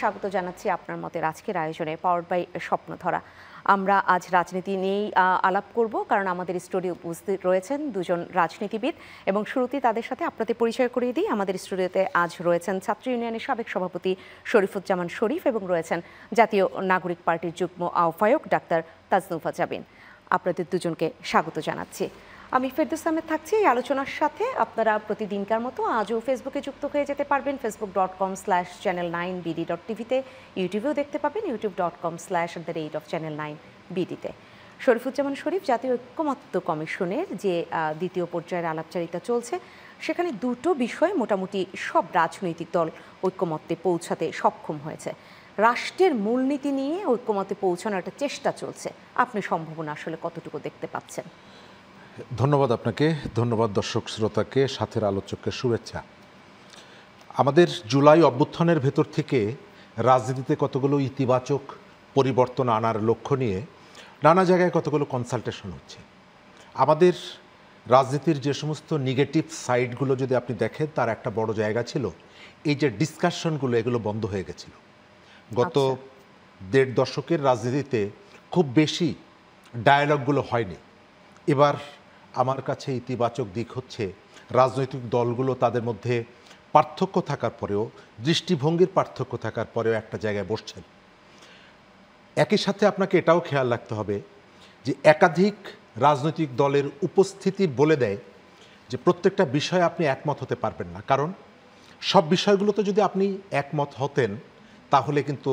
স্বাগত জানাচ্ছি আপনার মতের আজকের আয়োজনে পাওয়ার্ড বাই স্বপ্নধরা। আমরা আজ রাজনীতি নিয়েই আলাপ করব, কারণ আমাদের স্টুডিও উপস্থিত রয়েছেন দুজন রাজনীতিবিদ এবং শুরুতেই তাদের সাথে আপনাদের পরিচয় করিয়ে দিই। আমাদের স্টুডিওতে আজ রয়েছেন ছাত্র ইউনিয়নের সাবেক সভাপতি শরীফুজ্জামান শরীফ এবং রয়েছেন জাতীয় নাগরিক পার্টির যুগ্ম আহ্বায়ক ডাক্তার তাজনুফা জাবিন। আপনাদের দুজনকে স্বাগত জানাচ্ছি। আমি ফেরদৌস আহমেদ থাকছি এই আলোচনার সাথে। আপনারা প্রতিদিনকার মতো আজও ফেসবুকে যুক্ত হয়ে যেতে পারবেন facebook.com/channel9bd.tvতে, ইউটিউবেও দেখতে পাবেন youtube.com/channel9bdতে। শরীফুজ্জামান শরীফ, জাতীয় ঐক্যমত্য কমিশনের যে দ্বিতীয় পর্যায়ের আলাপচারিতা চলছে, সেখানে দুটো বিষয় মোটামুটি সব রাজনৈতিক দল ঐক্যমত্যে পৌঁছাতে সক্ষম হয়েছে। রাষ্ট্রের মূলনীতি নিয়ে ঐক্যমত্যে পৌঁছানোর একটা চেষ্টা চলছে, আপনি সম্ভাবনা আসলে কতটুকু দেখতে পাচ্ছেন? ধন্যবাদ আপনাকে, ধন্যবাদ দর্শক শ্রোতাকে, সাথের আলোচককে শুভেচ্ছা। আমাদের জুলাই অভ্যুত্থানের ভেতর থেকে রাজনীতিতে কতগুলো ইতিবাচক পরিবর্তন আনার লক্ষ্য নিয়ে নানা জায়গায় কতগুলো কনসালটেশন হচ্ছে। আমাদের রাজনীতির যে সমস্ত নেগেটিভ সাইডগুলো যদি আপনি দেখেন, তার একটা বড় জায়গা ছিল এই যে ডিসকাশনগুলো, এগুলো বন্ধ হয়ে গেছিল। গত দেড় দশকের রাজনীতিতে খুব বেশি ডায়ালগগুলো হয়নি। এবার আমার কাছে ইতিবাচক দিক হচ্ছে রাজনৈতিক দলগুলো তাদের মধ্যে পার্থক্য থাকার পরেও, দৃষ্টিভঙ্গির পার্থক্য থাকার পরেও একটা জায়গায় বসছেন। একই সাথে আপনাকে এটাও খেয়াল রাখতে হবে যে একাধিক রাজনৈতিক দলের উপস্থিতি বলে দেয় যে প্রত্যেকটা বিষয়ে আপনি একমত হতে পারবেন না, কারণ সব বিষয়গুলোতে যদি আপনি একমত হতেন তাহলে কিন্তু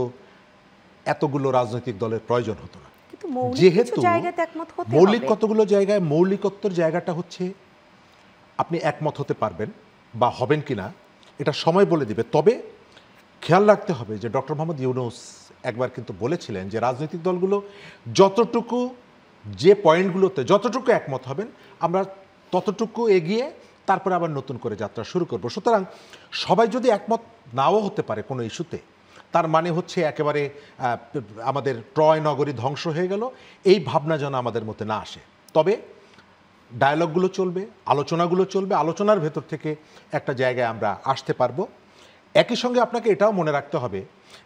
এতগুলো রাজনৈতিক দলের প্রয়োজন হতো না। যেহেতু মৌলিক কতগুলো জায়গায় মৌলিকত্বর জায়গাটা হচ্ছে আপনি একমত হতে পারবেন বা হবেন কিনা এটা সময় বলে দিবে। তবে খেয়াল রাখতে হবে যে ডক্টর মোহাম্মদ ইউনূস একবার কিন্তু বলেছিলেন যে রাজনৈতিক দলগুলো যতটুকু যে পয়েন্টগুলোতে যতটুকু একমত হবেন, আমরা ততটুকু এগিয়ে তারপরে আবার নতুন করে যাত্রা শুরু করব। সুতরাং সবাই যদি একমত নাও হতে পারে কোনো ইস্যুতে, তার মানে হচ্ছে একেবারে আমাদের ট্রয় নগরী ধ্বংস হয়ে গেল, এই ভাবনা যেন আমাদের মধ্যে না আসে। তবে ডায়ালগগুলো চলবে, আলোচনাগুলো চলবে, আলোচনার ভেতর থেকে একটা জায়গায় আমরা আসতে পারবো। একই সঙ্গে আপনাকে এটাও মনে রাখতে হবে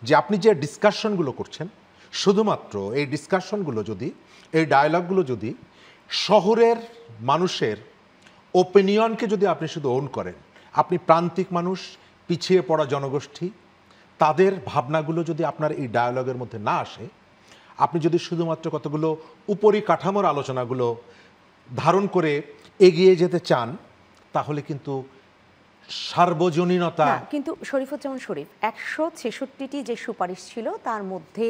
যে আপনি যে ডিসকাশনগুলো করছেন, শুধুমাত্র এই ডিসকাশনগুলো যদি, এই ডায়ালগগুলো যদি শহরের মানুষের ওপিনিয়নকে যদি আপনি শুধু ওন করেন, আপনি প্রান্তিক মানুষ, পিছিয়ে পড়া জনগোষ্ঠী, তাদের ভাবনাগুলো যদি আপনার এই ডায়ালগের মধ্যে না আসে, আপনি যদি শুধুমাত্র কতগুলো উপরিকাঠামোর আলোচনাগুলো ধারণ করে এগিয়ে যেতে চান, তাহলে কিন্তু সার্বজনীনতা। কিন্তু শরীফুজ্জামান শরীফ, 166টি যে সুপারিশ ছিল তার মধ্যে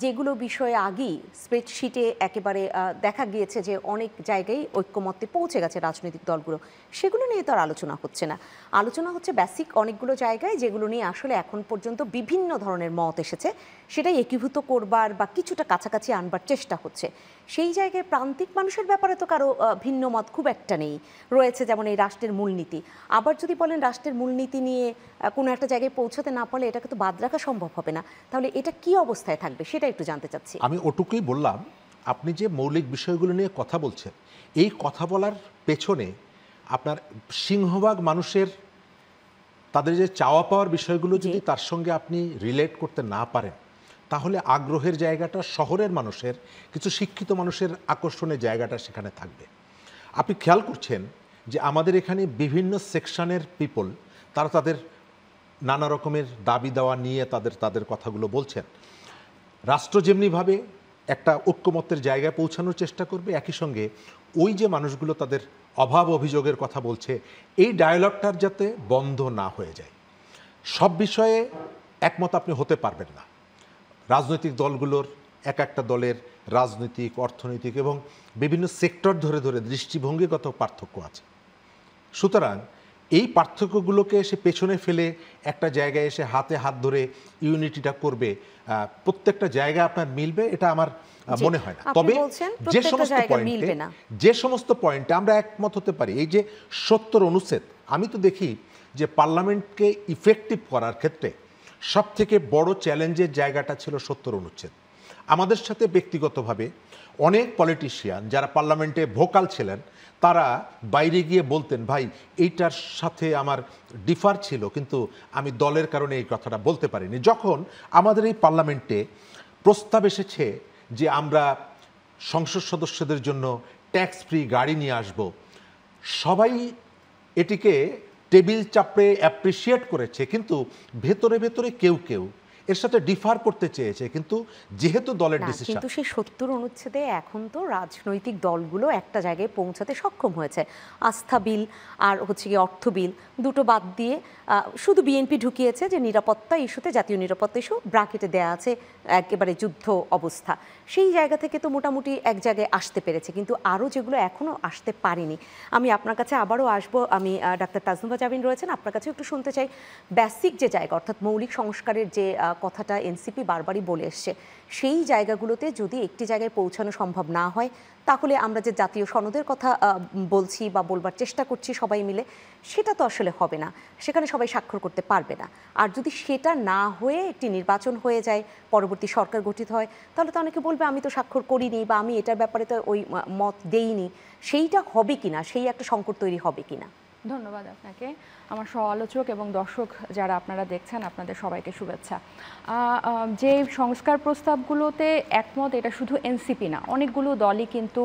যেগুলো বিষয়ে আগেই স্প্রেডশিটে একেবারে দেখা গিয়েছে যে অনেক জায়গায় ঐক্যমত্যে পৌঁছে গেছে রাজনৈতিক দলগুলো, সেগুলো নিয়ে তো আর আলোচনা হচ্ছে না। আলোচনা হচ্ছে বেসিক অনেকগুলো জায়গায় যেগুলো নিয়ে আসলে এখন পর্যন্ত বিভিন্ন ধরনের মত এসেছে, সেটাই একীভূত করবার বা কিছুটা কাছাকাছি আনবার চেষ্টা হচ্ছে। সেই জায়গায় প্রান্তিক মানুষের ব্যাপারে তো কারো ভিন্ন মত খুব একটা নেই, রয়েছে যেমন এই রাষ্ট্রের মূলনীতি। আবার যদি বলেন রাষ্ট্রের মূলনীতি নিয়ে কোনো একটা জায়গায় পৌঁছাতে না পারলে এটাকে তো বাদ রাখা সম্ভব হবে না, তাহলে এটা কি অবস্থায় থাকবে সেটা একটু জানতে চাচ্ছি। আমি ওটুকুই বললাম, আপনি যে মৌলিক বিষয়গুলো নিয়ে কথা বলছেন, এই কথা বলার পেছনে আপনার সিংহভাগ মানুষের তাদের যে চাওয়া পাওয়ার বিষয়গুলো যদি তার সঙ্গে আপনি রিলেট করতে না পারেন, তাহলে আগ্রহের জায়গাটা শহরের মানুষের, কিছু শিক্ষিত মানুষের আকর্ষণের জায়গাটা সেখানে থাকবে। আপনি খেয়াল করছেন যে আমাদের এখানে বিভিন্ন সেকশনের পিপল, তারা তাদের নানা রকমের দাবি দেওয়া নিয়ে তাদের কথাগুলো বলছেন। রাষ্ট্র যেমনিভাবে একটা ঐক্যমত্যের জায়গায় পৌঁছানোর চেষ্টা করবে, একই সঙ্গে ওই যে মানুষগুলো তাদের অভাব অভিযোগের কথা বলছে, এই ডায়ালগটার যাতে বন্ধ না হয়ে যায়। সব বিষয়ে একমত আপনি হতে পারবেন না। রাজনৈতিক দলগুলোর এক একটা দলের রাজনৈতিক, অর্থনৈতিক এবং বিভিন্ন সেক্টর ধরে ধরে দৃষ্টিভঙ্গিগত পার্থক্য আছে। সুতরাং এই পার্থক্যগুলোকে এসে পেছনে ফেলে একটা জায়গায় এসে হাতে হাত ধরে ইউনিটিটা করবে, প্রত্যেকটা জায়গায় আপনার মিলবে, এটা আমার মনে হয় না। তবে যে সমস্ত পয়েন্টে আমরা একমত হতে পারি, এই যে 70 অনুচ্ছেদ, আমি তো দেখি যে পার্লামেন্টকে ইফেক্টিভ করার ক্ষেত্রে সবথেকে বড় চ্যালেঞ্জের জায়গাটা ছিল 70 অনুচ্ছেদ। আমাদের সাথে ব্যক্তিগতভাবে অনেক পলিটিশিয়ান যারা পার্লামেন্টে ভোকাল ছিলেন তারা বাইরে গিয়ে বলতেন, ভাই এইটার সাথে আমার ডিফার ছিল, কিন্তু আমি দলের কারণে এই কথাটা বলতে পারিনি। যখন আমাদের এই পার্লামেন্টে প্রস্তাব এসেছে যে আমরা সংসদ সদস্যদের জন্য ট্যাক্স ফ্রি গাড়ি নিয়ে আসব, সবাই এটিকে টেবিল চাপড়ে অ্যাপ্রিসিয়েট করেছে, কিন্তু ভেতরে ভেতরে কেউ কেউ এর সাথে ডিফার করতে চেয়েছে। কিন্তু যেহেতু দলের ডিসিশন, কিন্তু সেই ৭০ অনুচ্ছেদে এখন তো রাজনৈতিক দলগুলো একটা জায়গায় পৌঁছাতে সক্ষম হয়েছে। আস্থা বিল আর হচ্ছে গিয়ে অর্থ বিল দুটো বাদ দিয়ে শুধু বিএনপি ঢুকিয়েছে যে নিরাপত্তা ইস্যুতে, জাতীয় নিরাপত্তা ইস্যু ব্রাকেটে দেয়া আছে একেবারে যুদ্ধ অবস্থা। সেই জায়গা থেকে তো মোটামুটি এক জায়গায় আসতে পেরেছে, কিন্তু আরও যেগুলো এখনও আসতে পারেনি। আমি আপনার কাছে আবারও আসবো, আমি ডাক্তার তাজনুভা জাবিন রয়েছেন, আপনার কাছে একটু শুনতে চাই বেসিক যে জায়গা অর্থাৎ মৌলিক সংস্কারের যে কথাটা এনসিপি বারবারই বলে এসছে, সেই জায়গাগুলোতে যদি একটি জায়গায় পৌঁছানো সম্ভব না হয়, তাহলে আমরা যে জাতীয় সনদের কথা বলছি বা বলবার চেষ্টা করছি সবাই মিলে, সেটা তো আসলে হবে না, সেখানে সবাই স্বাক্ষর করতে পারবে না। আর যদি সেটা না হয়ে একটি নির্বাচন হয়ে যায়, পরবর্তী সরকার গঠিত হয়, তাহলে তো অনেকে বলবে আমি তো স্বাক্ষর করিনি বা আমি এটার ব্যাপারে তো ওই মত দেইনি। সেইটা হবে কিনা, সেই একটা সংকট তৈরি হবে কিনা? ধন্যবাদ আপনাকে। আমার সহ-আলোচক এবং দর্শক যারা আপনারা দেখছেন, আপনাদের সবাইকে শুভেচ্ছা। যে সংস্কার প্রস্তাবগুলোতে একমত, এটা শুধু এনসিপি না, অনেকগুলো দলই কিন্তু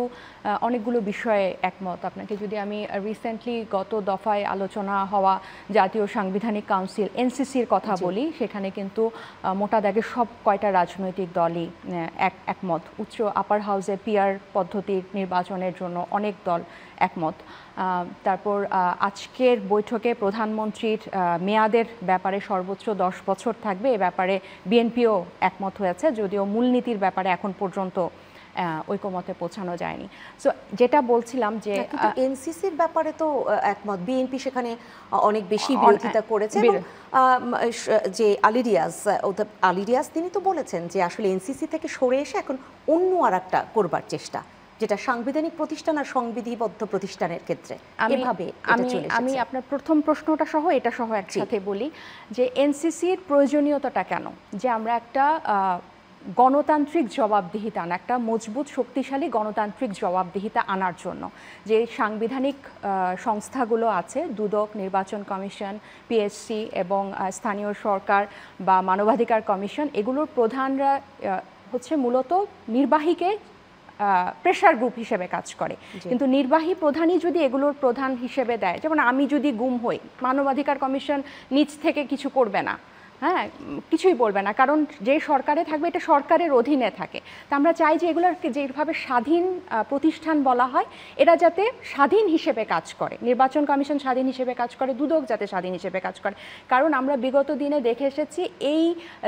অনেকগুলো বিষয়ে একমত। আপনাকে যদি আমি রিসেন্টলি গত দফায় আলোচনা হওয়া জাতীয় সাংবিধানিক কাউন্সিল এনসিসির কথা বলি, সেখানে কিন্তু মোটা দাগে সব কয়টা রাজনৈতিক দলই একমত। উচ্চ আপার হাউসে পিআর পদ্ধতির নির্বাচনের জন্য অনেক দল একমত। তারপর আজকের বৈঠকে প্রধানমন্ত্রীর মেয়াদের ব্যাপারে সর্বোচ্চ 10 বছর থাকবে, এ ব্যাপারে বিএনপিও একমত হয়েছে, যদিও মূলনীতির ব্যাপারে এখন পর্যন্ত ঐকমতে পৌঁছানো যায়নি। সো যেটা বলছিলাম যে এনসিসির ব্যাপারে তো একমত, বিএনপি সেখানে অনেক বেশি বিরোধিতা করেছে। এবং যে আলী রিয়াজ তিনি তো বলেছেন যে আসলে এনসিসি থেকে সরে এসে এখন অন্য আর একটা করবার চেষ্টা, যেটা সাংবিধানিক প্রতিষ্ঠান আর সংবিধিবদ্ধ প্রতিষ্ঠানের ক্ষেত্রে এভাবে আমি আপনার প্রথম প্রশ্নটা সহ এটা সহ একসাথে বলি যে এনসিসির প্রয়োজনীয়তাটা কেন, যে আমরা একটা গণতান্ত্রিক জবাবদিহিতা আনা, একটা মজবুত শক্তিশালী গণতান্ত্রিক জবাবদিহিতা আনার জন্য যে সাংবিধানিক সংস্থাগুলো আছে, দুদক, নির্বাচন কমিশন, পিএসসি এবং স্থানীয় সরকার বা মানবাধিকার কমিশন, এগুলোর প্রধানরা হচ্ছে মূলত নির্বাহীকে প্রেশার গ্রুপ হিসেবে কাজ করে। কিন্তু নির্বাহী প্রধানই যদি এগুলোর প্রধান হিসেবে দেয়, যেমন আমি যদি গুম হই, মানবাধিকার কমিশন নিজ থেকে কিছু করবে না, হ্যাঁ, কিছুই বলবে না, কারণ যে সরকারে থাকবে এটা সরকারের অধীনে থাকে। তা আমরা চাই যে এগুলোকে যেভাবে স্বাধীন প্রতিষ্ঠান বলা হয়, এরা যাতে স্বাধীন হিসেবে কাজ করে, নির্বাচন কমিশন স্বাধীন হিসেবে কাজ করে, দুদক যাতে স্বাধীন হিসেবে কাজ করে। কারণ আমরা বিগত দিনে দেখে এসেছি এই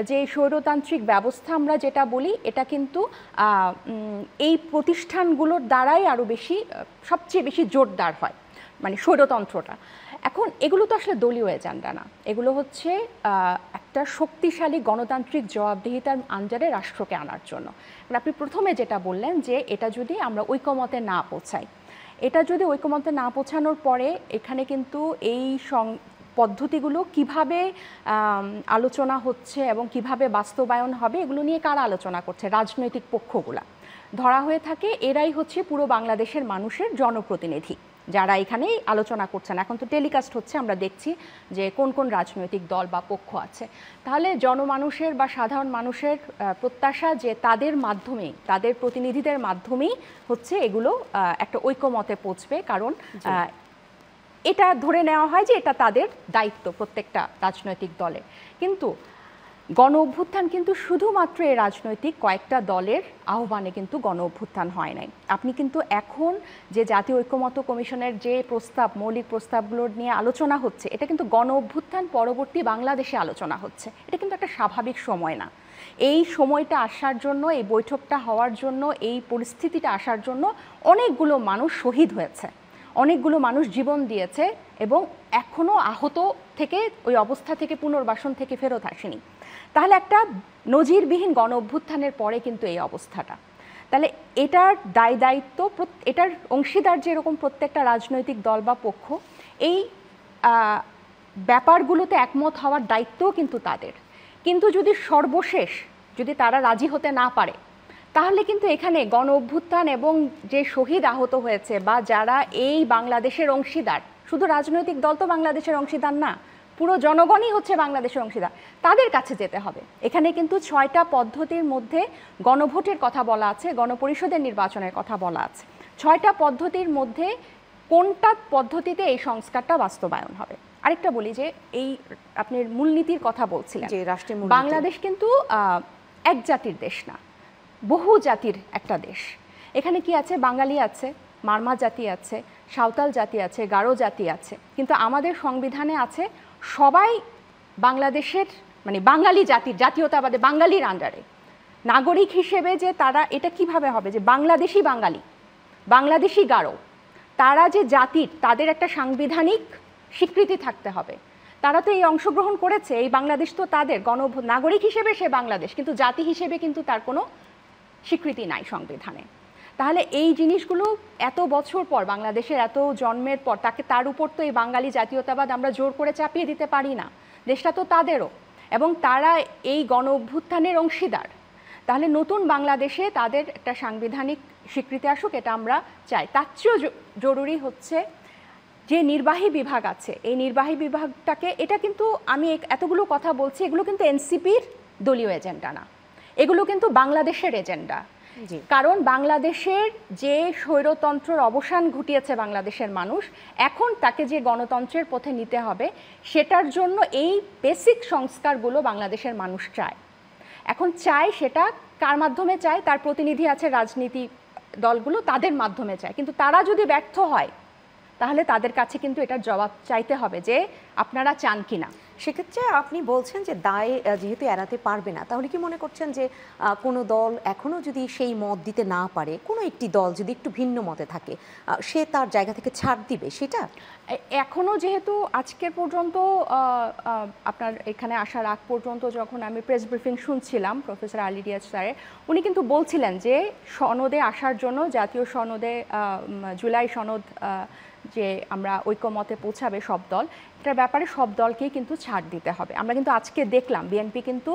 যে স্বৈরতান্ত্রিক ব্যবস্থা আমরা যেটা বলি, এটা কিন্তু এই প্রতিষ্ঠানগুলোর দ্বারাই আরও বেশি, সবচেয়ে বেশি জোরদার হয়, মানে স্বৈরতন্ত্রটা। এখন এগুলো তো আসলে দলীয় এজেন্ডা না, এগুলো হচ্ছে একটা শক্তিশালী গণতান্ত্রিক জবাবদিহিতার আন্ডারে রাষ্ট্রকে আনার জন্য। আপনি প্রথমে যেটা বললেন যে এটা যদি আমরা ঐকমতে না পৌঁছাই, এটা যদি ঐকমতে না পৌঁছানোর পরে এখানে কিন্তু এই পদ্ধতিগুলো কিভাবে আলোচনা হচ্ছে এবং কিভাবে বাস্তবায়ন হবে, এগুলো নিয়ে কারা আলোচনা করছে? রাজনৈতিক পক্ষগুলা ধরা হয়ে থাকে, এরাই হচ্ছে পুরো বাংলাদেশের মানুষের জনপ্রতিনিধি, যারা এখানেই আলোচনা করছেন। এখন তো টেলিকাস্ট হচ্ছে, আমরা দেখছি যে কোন কোন রাজনৈতিক দল বা পক্ষ আছে। তাহলে জনমানুষের বা সাধারণ মানুষের প্রত্যাশা যে তাদের মাধ্যমেই, তাদের প্রতিনিধিদের মাধ্যমেই হচ্ছে এগুলো একটা ঐকমতে পৌঁছবে, কারণ এটা ধরে নেওয়া হয় যে এটা তাদের দায়িত্ব প্রত্যেকটা রাজনৈতিক দলের। কিন্তু গণ অভ্যুত্থান কিন্তু শুধুমাত্র এই রাজনৈতিক কয়েকটা দলের আহ্বানে কিন্তু গণ অভ্যুত্থান হয় নাই। আপনি কিন্তু এখন যে জাতীয় ঐক্যমত্য কমিশনের যে প্রস্তাব, মৌলিক প্রস্তাবগুলোর নিয়ে আলোচনা হচ্ছে, এটা কিন্তু গণ অভ্যুত্থান পরবর্তী বাংলাদেশে আলোচনা হচ্ছে। এটা কিন্তু একটা স্বাভাবিক সময় না। এই সময়টা আসার জন্য, এই বৈঠকটা হওয়ার জন্য, এই পরিস্থিতিটা আসার জন্য অনেকগুলো মানুষ শহীদ হয়েছে, অনেকগুলো মানুষ জীবন দিয়েছে এবং এখনও আহত থেকে, ওই অবস্থা থেকে, পুনর্বাসন থেকে ফেরত আসেনি। তাহলে একটা নজিরবিহীন গণ অভ্যুত্থানের পরে কিন্তু এই অবস্থাটা, তাহলে এটার দায়িত্ব, এটার অংশীদার যেরকম প্রত্যেকটা রাজনৈতিক দল বা পক্ষ, এই ব্যাপারগুলোতে একমত হওয়ার দায়িত্বও কিন্তু তাদের। কিন্তু যদি সর্বশেষ যদি তারা রাজি হতে না পারে, তাহলে কিন্তু এখানে গণ অভ্যুত্থান এবং যে শহীদ আহত হয়েছে বা যারা এই বাংলাদেশের অংশীদার, শুধু রাজনৈতিক দল তো বাংলাদেশের অংশীদার না, পুরো জনগণই হচ্ছে বাংলাদেশের অংশীদার, তাদের কাছে যেতে হবে। এখানে কিন্তু 6টা পদ্ধতির মধ্যে গণভোটের কথা বলা আছে, গণপরিষদের নির্বাচনের কথা বলা আছে। 6টা পদ্ধতির মধ্যে কোনটা পদ্ধতিতে এই সংস্কারটা বাস্তবায়ন হবে। আরেকটা বলি যে এই আপনি মূলনীতির কথা বলছিলেন, যে রাষ্ট্রের মূলনীতি। বাংলাদেশ কিন্তু এক জাতির দেশ না, বহু জাতির একটা দেশ। এখানে কি আছে? বাঙালি আছে, মারমা জাতি আছে, সাঁওতাল জাতি আছে, গারো জাতি আছে, কিন্তু আমাদের সংবিধানে আছে সবাই বাংলাদেশের মানে বাঙালি জাতির, জাতীয়তাবাদী বাঙালির আন্ডারে নাগরিক হিসেবে। যে তারা এটা কিভাবে হবে যে বাংলাদেশি বাঙালি, বাংলাদেশি গারো, তারা যে জাতির, তাদের একটা সাংবিধানিক স্বীকৃতি থাকতে হবে। তারা তো এই অংশগ্রহণ করেছে, এই বাংলাদেশ তো তাদের নাগরিক হিসেবে সে বাংলাদেশ, কিন্তু জাতি হিসেবে কিন্তু তার কোনো স্বীকৃতি নাই সংবিধানে। তাহলে এই জিনিসগুলো এত বছর পর, বাংলাদেশের এত জন্মের পর, তার উপর তো এই বাঙালি জাতীয়তাবাদ আমরা জোর করে চাপিয়ে দিতে পারি না, দেশটা তো তাদেরও, এবং তারা এই গণ অভ্যুত্থানের অংশীদার। তাহলে নতুন বাংলাদেশে তাদের একটা সাংবিধানিক স্বীকৃতি আসুক, এটা আমরা চাই। তার চেয়েও জরুরি হচ্ছে যে নির্বাহী বিভাগ আছে, এই নির্বাহী বিভাগটাকে, এটা কিন্তু আমি এতগুলো কথা বলছি, এগুলো কিন্তু এনসিপির দলীয় এজেন্ডা না, এগুলো কিন্তু বাংলাদেশের এজেন্ডা। কারণ বাংলাদেশের যে স্বৈরতন্ত্রের অবসান ঘটিয়েছে বাংলাদেশের মানুষ, এখন তাকে যে গণতন্ত্রের পথে নিতে হবে, সেটার জন্য এই বেসিক সংস্কারগুলো বাংলাদেশের মানুষ চায়। এখন চায়, সেটা কার মাধ্যমে চায়? তার প্রতিনিধি আছে রাজনীতি দলগুলো, তাদের মাধ্যমে চায়। কিন্তু তারা যদি ব্যর্থ হয়, তাহলে তাদের কাছে কিন্তু এটার জবাব চাইতে হবে যে আপনারা চান কিনা। সেক্ষেত্রে আপনি বলছেন যে দায় যেহেতু এড়াতে পারবে না, তাহলে কি মনে করছেন যে কোনো দল এখনও যদি সেই মত দিতে না পারে, কোনো একটি দল যদি একটু ভিন্ন মতে থাকে, সে তার জায়গা থেকে ছাড় দিবে সেটা? এখনও যেহেতু আজকের পর্যন্ত আপনার এখানে আসার আগ পর্যন্ত যখন আমি প্রেস ব্রিফিং শুনছিলাম প্রফেসর আলী রিয়াজ স্যারের, উনি কিন্তু বলছিলেন যে সনদে আসার জন্য, জাতীয় সনদে, জুলাই সনদ যে আমরা ঐক্যমতে পৌঁছাবে সব দল, এটার ব্যাপারে সব দলকেই কিন্তু ছাড় দিতে হবে। আমরা কিন্তু আজকে দেখলাম বিএনপি কিন্তু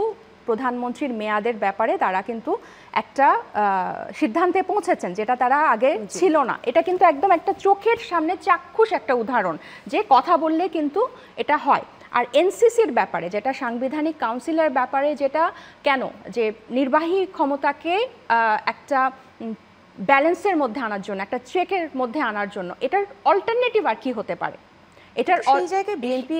প্রধানমন্ত্রীর মেয়াদের ব্যাপারে তারা কিন্তু একটা সিদ্ধান্তে পৌঁছেছেন, যেটা তারা আগে ছিল না। এটা কিন্তু একদম একটা চোখের সামনে চাক্ষুষ একটা উদাহরণ যে কথা বললে কিন্তু এটা হয়। আর এনসিসির ব্যাপারে, যেটা সাংবিধানিক কাউন্সিলের ব্যাপারে, যেটা কেন যে নির্বাহী ক্ষমতাকে একটা ব্যালেন্সের মধ্যে আনার জন্য, একটা চেকের মধ্যে আনার জন্য, এটার অল্টারনেটিভ আর কি হতে পারে? এটার সেই জায়গায় বিএনপি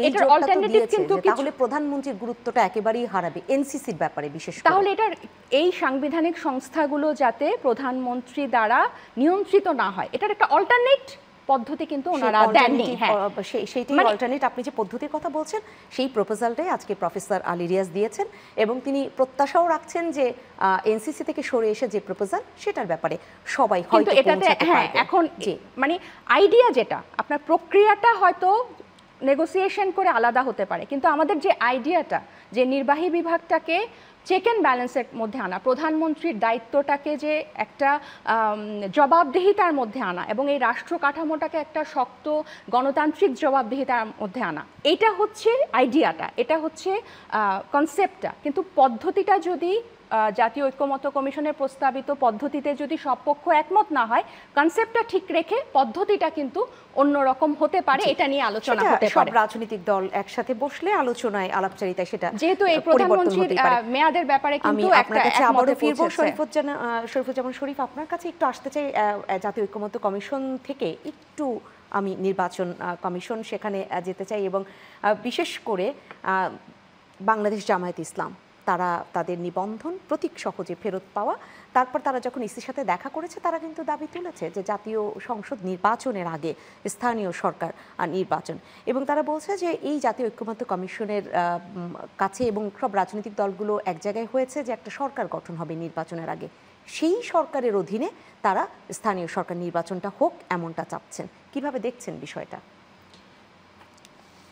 এটার অল্টারনেটিভ কিন্তু তাহলে প্রধানমন্ত্রীর গুরুত্বটা একেবারেই হারাবে এনসিসির ব্যাপারে বিশেষ করে। তাহলে এটার এই সাংবিধানিক সংস্থাগুলো যাতে প্রধানমন্ত্রী দ্বারা নিয়ন্ত্রিত না হয়, এটার একটা অল্টারনেট পদ্ধতি কিন্তু ওনারা দেননি। সেইটি অল্টারনেট, আপনি যে পদ্ধতির কথা বলছেন, সেই প্রপোজালটাই আজকে প্রফেসর আলী রিয়াজ দিয়েছেন, এবং তিনি প্রত্যাশাও রাখছেন যে এনসিসি থেকে সরে এসে যে প্রপোজাল, সেটার ব্যাপারে সবাই হয়তো এটাতে এখন মানে আইডিয়া, যেটা আপনার প্রক্রিয়াটা হয়তো নেগোসিয়েশন করে আলাদা হতে পারে, কিন্তু আমাদের যে আইডিয়াটা, যে নির্বাহী বিভাগটাকে চেক অ্যান্ড ব্যালেন্সের মধ্যে আনা, প্রধানমন্ত্রীর দায়িত্বটাকে যে একটা জবাবদিহিতার মধ্যে আনা, এবং এই রাষ্ট্র কাঠামোটাকে একটা শক্ত গণতান্ত্রিক জবাবদিহিতার মধ্যে আনা, এটা হচ্ছে আইডিয়াটা, এটা হচ্ছে কনসেপ্টটা। কিন্তু পদ্ধতিটা যদি জাতীয় ঐক্যমত্য কমিশনের প্রস্তাবিত পদ্ধতিতে যদি সব পক্ষ একমত না হয়, কনসেপ্টটা ঠিক রেখে পদ্ধতিটা কিন্তু অন্যরকম হতে পারে। এটা নিয়ে আলোচনা হতে পারে, সব রাজনৈতিক দল একসাথে বসলে আলোচনায়, আলাপচারিতায় সেটা, যেহেতু এই প্রধানমন্ত্রীর মেয়াদের ব্যাপারে কিন্তু একটা একমতে পৌঁছেছে। শরীফুজ্জামান শরীফ, আপনার কাছে একটু আসতে চাই, জাতীয় ঐক্যমত্য কমিশন থেকে একটু আমি নির্বাচন কমিশন সেখানে যেতে চাই, এবং বিশেষ করে বাংলাদেশ জামায়াত ইসলাম, তারা তাদের নিবন্ধন প্রতীক সহজে ফেরত পাওয়া, তারপর তারা যখন ইসির সাথে দেখা করেছে, তারা কিন্তু দাবি তুলেছে যে জাতীয় সংসদ নির্বাচনের আগে স্থানীয় সরকার নির্বাচন, এবং তারা বলছে যে এই জাতীয় ঐক্যমত্য কমিশনের কাছে এবং সব রাজনৈতিক দলগুলো এক জায়গায় হয়েছে যে একটা সরকার গঠন হবে নির্বাচনের আগে, সেই সরকারের অধীনে তারা স্থানীয় সরকার নির্বাচনটা হোক, এমনটা চাচ্ছেন। কিভাবে দেখছেন বিষয়টা?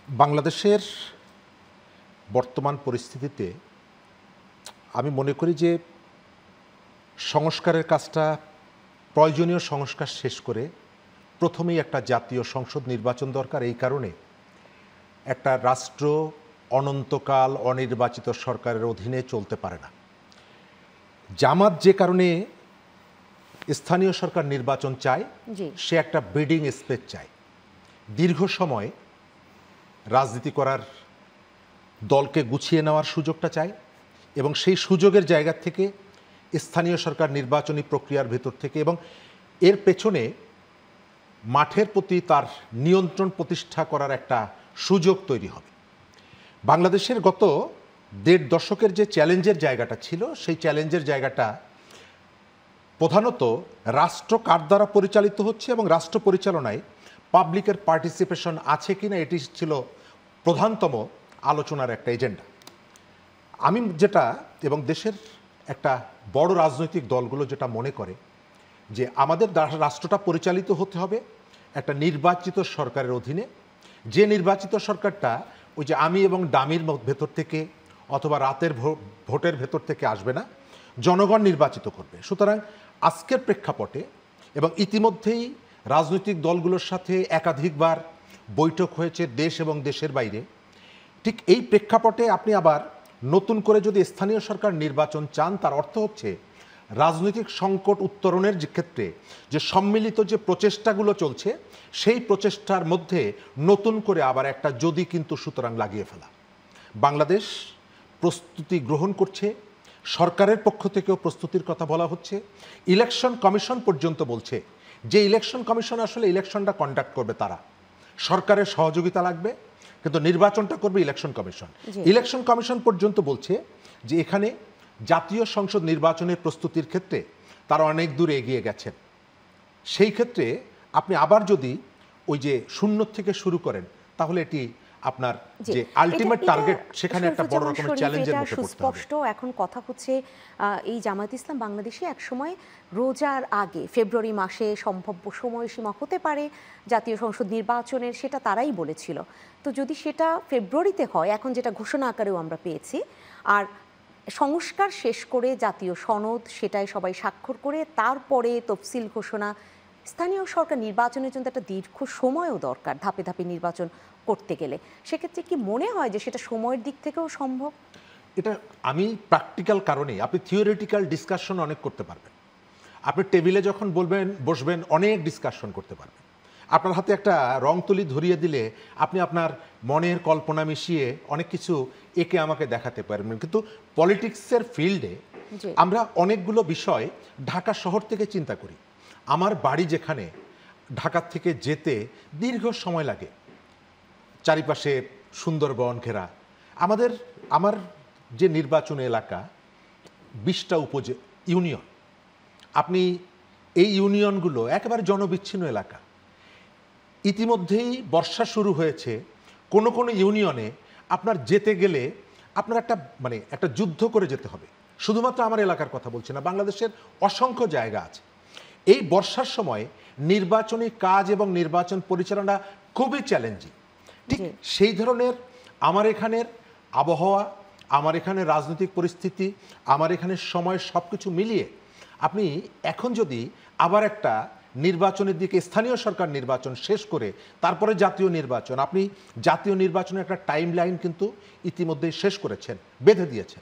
বাংলাদেশের বর্তমান পরিস্থিতিতে আমি মনে করি যে সংস্কারের কাজটা, প্রয়োজনীয় সংস্কার শেষ করে প্রথমেই একটা জাতীয় সংসদ নির্বাচন দরকার। এই কারণে একটা রাষ্ট্র অনন্তকাল অনির্বাচিত সরকারের অধীনে চলতে পারে না। জামাত যে কারণে স্থানীয় সরকার নির্বাচন চায়, জি সে একটা ব্রিডিং স্পেস চায়, দীর্ঘ সময় রাজনীতি করার দলকে গুছিয়ে নেওয়ার সুযোগটা চায়, এবং সেই সুযোগের জায়গা থেকে স্থানীয় সরকার নির্বাচনী প্রক্রিয়ার ভেতর থেকে এবং এর পেছনে মাঠের প্রতি তার নিয়ন্ত্রণ প্রতিষ্ঠা করার একটা সুযোগ তৈরি হবে। বাংলাদেশের গত ১.৫ দশকের যে চ্যালেঞ্জের জায়গাটা ছিল, সেই চ্যালেঞ্জের জায়গাটা প্রধানত রাষ্ট্র কার দ্বারা পরিচালিত হচ্ছে এবং রাষ্ট্র পরিচালনায় পাবলিকের পার্টিসিপেশন আছে কিনা, এটি ছিল প্রধানতম আলোচনার একটা এজেন্ডা। আমি যেটা এবং দেশের একটা বড় রাজনৈতিক দলগুলো যেটা মনে করে যে আমাদের রাষ্ট্রটা পরিচালিত হতে হবে একটা নির্বাচিত সরকারের অধীনে, যে নির্বাচিত সরকারটা ওই যে আমি এবং ডামির ভেতর থেকে অথবা রাতের ভোটের ভেতর থেকে আসবে না, জনগণ নির্বাচিত করবে। সুতরাং আজকের প্রেক্ষাপটে এবং ইতিমধ্যেই রাজনৈতিক দলগুলোর সাথে একাধিকবার বৈঠক হয়েছে দেশ এবং দেশের বাইরে, ঠিক এই প্রেক্ষাপটে আপনি আবার নতুন করে যদি স্থানীয় সরকার নির্বাচন চান, তার অর্থ হচ্ছে রাজনৈতিক সংকট উত্তরণের যে ক্ষেত্রে যে সম্মিলিত যে প্রচেষ্টাগুলো চলছে, সেই প্রচেষ্টার মধ্যে নতুন করে আবার একটা যদি কিন্তু সুতরাং লাগিয়ে ফেলা। বাংলাদেশ প্রস্তুতি গ্রহণ করছে, সরকারের পক্ষ থেকেও প্রস্তুতির কথা বলা হচ্ছে, ইলেকশন কমিশন পর্যন্ত বলছে যে ইলেকশন কমিশন আসলে ইলেকশনটা কন্ডাক্ট করবে তারা, সরকারের সহযোগিতা লাগবে কিন্তু নির্বাচনটা করবে ইলেকশন কমিশন। ইলেকশন কমিশন পর্যন্ত বলছে যে এখানে জাতীয় সংসদ নির্বাচনের প্রস্তুতির ক্ষেত্রে তারা অনেক দূর এগিয়ে গেছেন। সেই ক্ষেত্রে আপনি আবার যদি ওই যে শূন্য থেকে শুরু করেন, তাহলে এটি আপনার যে আলটিমেট টার্গেট, সেখানে একটা বড় রকমের চ্যালেঞ্জের মুখে পড়তে হবে। সুস্পষ্ট এখন কথা হচ্ছে এই জামায়াত ইসলাম বাংলাদেশে একসময় রোজার আগে ফেব্রুয়ারি মাসে সম্ভাব্য সময়সীমা হতে পারে জাতীয় সংসদ নির্বাচনের, সেটা তারাই বলেছিল। তো যদি সেটা ফেব্রুয়ারিতে হয়, এখন যেটা ঘোষণা আকারেও আমরা পেয়েছি, আর সংস্কার শেষ করে জাতীয় সনদ সেটাই সবাই স্বাক্ষর করে তারপরে তফসিল ঘোষণা, স্থানীয় সরকার নির্বাচনের জন্য একটা দীর্ঘ সময়ও দরকার ধাপে ধাপে নির্বাচন করতে গেলে, সেক্ষেত্রে কি মনে হয় যে সেটা সময়ের দিক থেকেও সম্ভব? এটা আমি প্র্যাকটিক্যাল কারণে, আপনি থিওরিটিক্যাল ডিসকাশন অনেক করতে পারবেন, আপনি টেবিলে যখন বসবেন অনেক ডিসকাশন করতে পারবেন, আপনার হাতে একটা রং তুলি ধরিয়ে দিলে আপনি আপনার মনের কল্পনা মিশিয়ে অনেক কিছু একে আমাকে দেখাতে পারবেন। কিন্তু পলিটিক্সের ফিল্ডে আমরা অনেকগুলো বিষয় ঢাকা শহর থেকে চিন্তা করি। আমার বাড়ি যেখানে, ঢাকা থেকে যেতে দীর্ঘ সময় লাগে, চারিপাশে সুন্দরবন ঘেরা। আমার যে নির্বাচনী এলাকা 20টা ইউনিয়ন, আপনি এই ইউনিয়নগুলো একেবারে জনবিচ্ছিন্ন এলাকা। ইতিমধ্যেই বর্ষা শুরু হয়েছে, কোনো কোনো ইউনিয়নে আপনার যেতে গেলে আপনার একটা যুদ্ধ করে যেতে হবে। শুধুমাত্র আমার এলাকার কথা বলছি না, বাংলাদেশের অসংখ্য জায়গা আছে। এই বর্ষার সময় নির্বাচনী কাজ এবং নির্বাচন পরিচালনা খুবই চ্যালেঞ্জিং। ঠিক সেই ধরনের আমার এখানের আবহাওয়া, আমার এখানে রাজনৈতিক পরিস্থিতি, আমার এখানে সময় সব কিছু মিলিয়ে আপনি এখন যদি আবার একটা নির্বাচনের দিকে, স্থানীয় সরকার নির্বাচন শেষ করে তারপরে জাতীয় নির্বাচন, আপনি জাতীয় নির্বাচনের একটা টাইম লাইন কিন্তু ইতিমধ্যেই শেষ করেছেন, বেঁধে দিয়েছেন।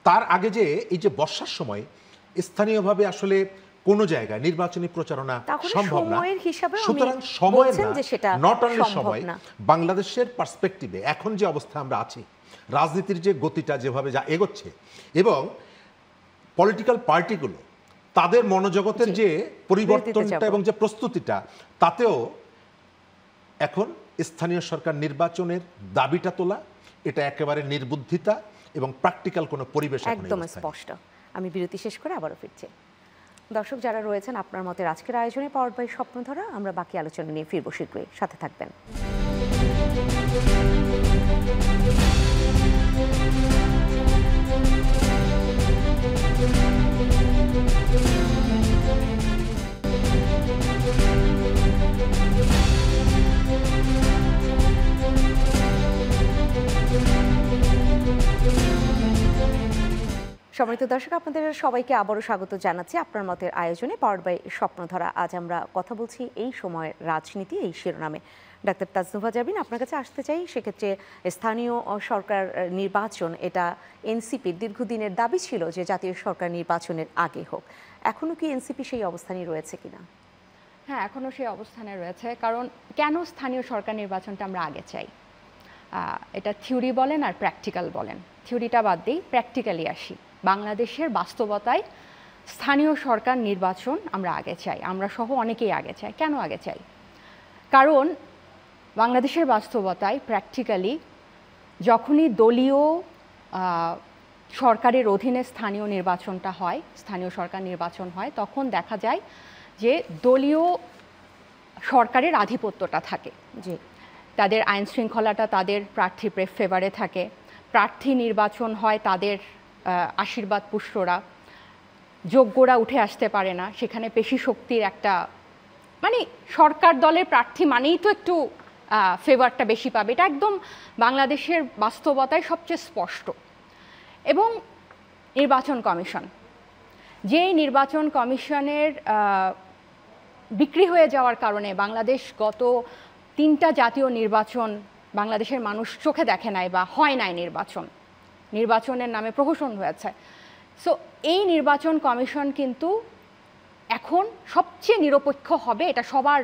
তার আগে যে এই যে বর্ষার সময় স্থানীয়ভাবে আসলে কোনো জায়গায় নির্বাচনী প্রচারণা সম্ভব না, সুতরাং সময়ের নট অনলি সময়, বাংলাদেশের পার্সপেক্টিভে এখন যে অবস্থা আমরা আছি, রাজনীতির যে গতিটা যেভাবে এগোচ্ছে এবং পলিটিক্যাল পার্টিগুলো তাদের মনোজগতের যে পরিবর্তনটা এবং যে প্রস্তুতিটা, তাতেও এখন স্থানীয় সরকার নির্বাচনের দাবিটা তোলা এটা একেবারে নির্বুদ্ধিতা এবং প্র্যাকটিক্যাল কোনো পরিবেশ একদম স্পষ্ট। আমি বিরতি শেষ করে আবারও ফিরছি। দর্শক যারা রয়েছেন, আপনার মতে আজকের আয়োজনে পাওয়ার বাই স্বপ্নধারা, আমরা বাকি আলোচনা নিয়ে ফিরবো শীঘ্রই, সাথে থাকবেন। সম্মানিত দর্শক, আপনাদের সবাইকে আবারও স্বাগত জানাচ্ছি আপনার মতের আয়োজনে পাওয়ার্ড বাই স্বপ্নধারা। আজ আমরা কথা বলছি এই সময়ের রাজনীতি এই শিরোনামে। ডাক্তার তাজনুভা জাবিন, আপনার কাছে আসতে চাই। সেক্ষেত্রে স্থানীয় সরকার নির্বাচন, এটা এনসিপির দীর্ঘদিনের দাবি ছিল যে জাতীয় সরকার নির্বাচনের আগে হোক। এখনো কি এনসিপি সেই অবস্থানই রয়েছে কিনা? হ্যাঁ, এখনও সেই অবস্থানে রয়েছে। কারণ কেন স্থানীয় সরকার নির্বাচনটা আমরা আগে চাই, এটা থিওরি বলেন আর প্র্যাকটিক্যাল বলেন। থিওরিটা বাদ দিই, প্র্যাকটিক্যালি আসি। বাংলাদেশের বাস্তবতায় স্থানীয় সরকার নির্বাচন আমরা আগে চাই, আমরা সহ অনেকেই আগে চাই। কেন আগে চাই? কারণ বাংলাদেশের বাস্তবতায় প্র্যাকটিক্যালি যখনই দলীয় সরকারের অধীনে স্থানীয় নির্বাচনটা হয়, স্থানীয় সরকার নির্বাচন হয়, তখন দেখা যায় যে দলীয় সরকারের আধিপত্যটা থাকে। জি, তাদের আইন শৃঙ্খলাটা তাদের প্রার্থী ফেভারে থাকে, প্রার্থী নির্বাচন হয় তাদের আশীর্বাদ পুষ্টরা, যোগ্যরা উঠে আসতে পারে না, সেখানে পেশি শক্তির একটা মানে সরকার দলের প্রার্থী মানেই তো একটু ফেভারটা বেশি পাবে। এটা একদম বাংলাদেশের বাস্তবতায় সবচেয়ে স্পষ্ট। এবং নির্বাচন কমিশন, যেই নির্বাচন কমিশনের বিক্রি হয়ে যাওয়ার কারণে বাংলাদেশ গত 3টা জাতীয় নির্বাচন বাংলাদেশের মানুষ চোখে দেখে নাই বা হয় নাই, নির্বাচনের নামে প্রহসন হয়েছে। সো এই নির্বাচন কমিশন কিন্তু এখন সবচেয়ে নিরপেক্ষ হবে, এটা সবার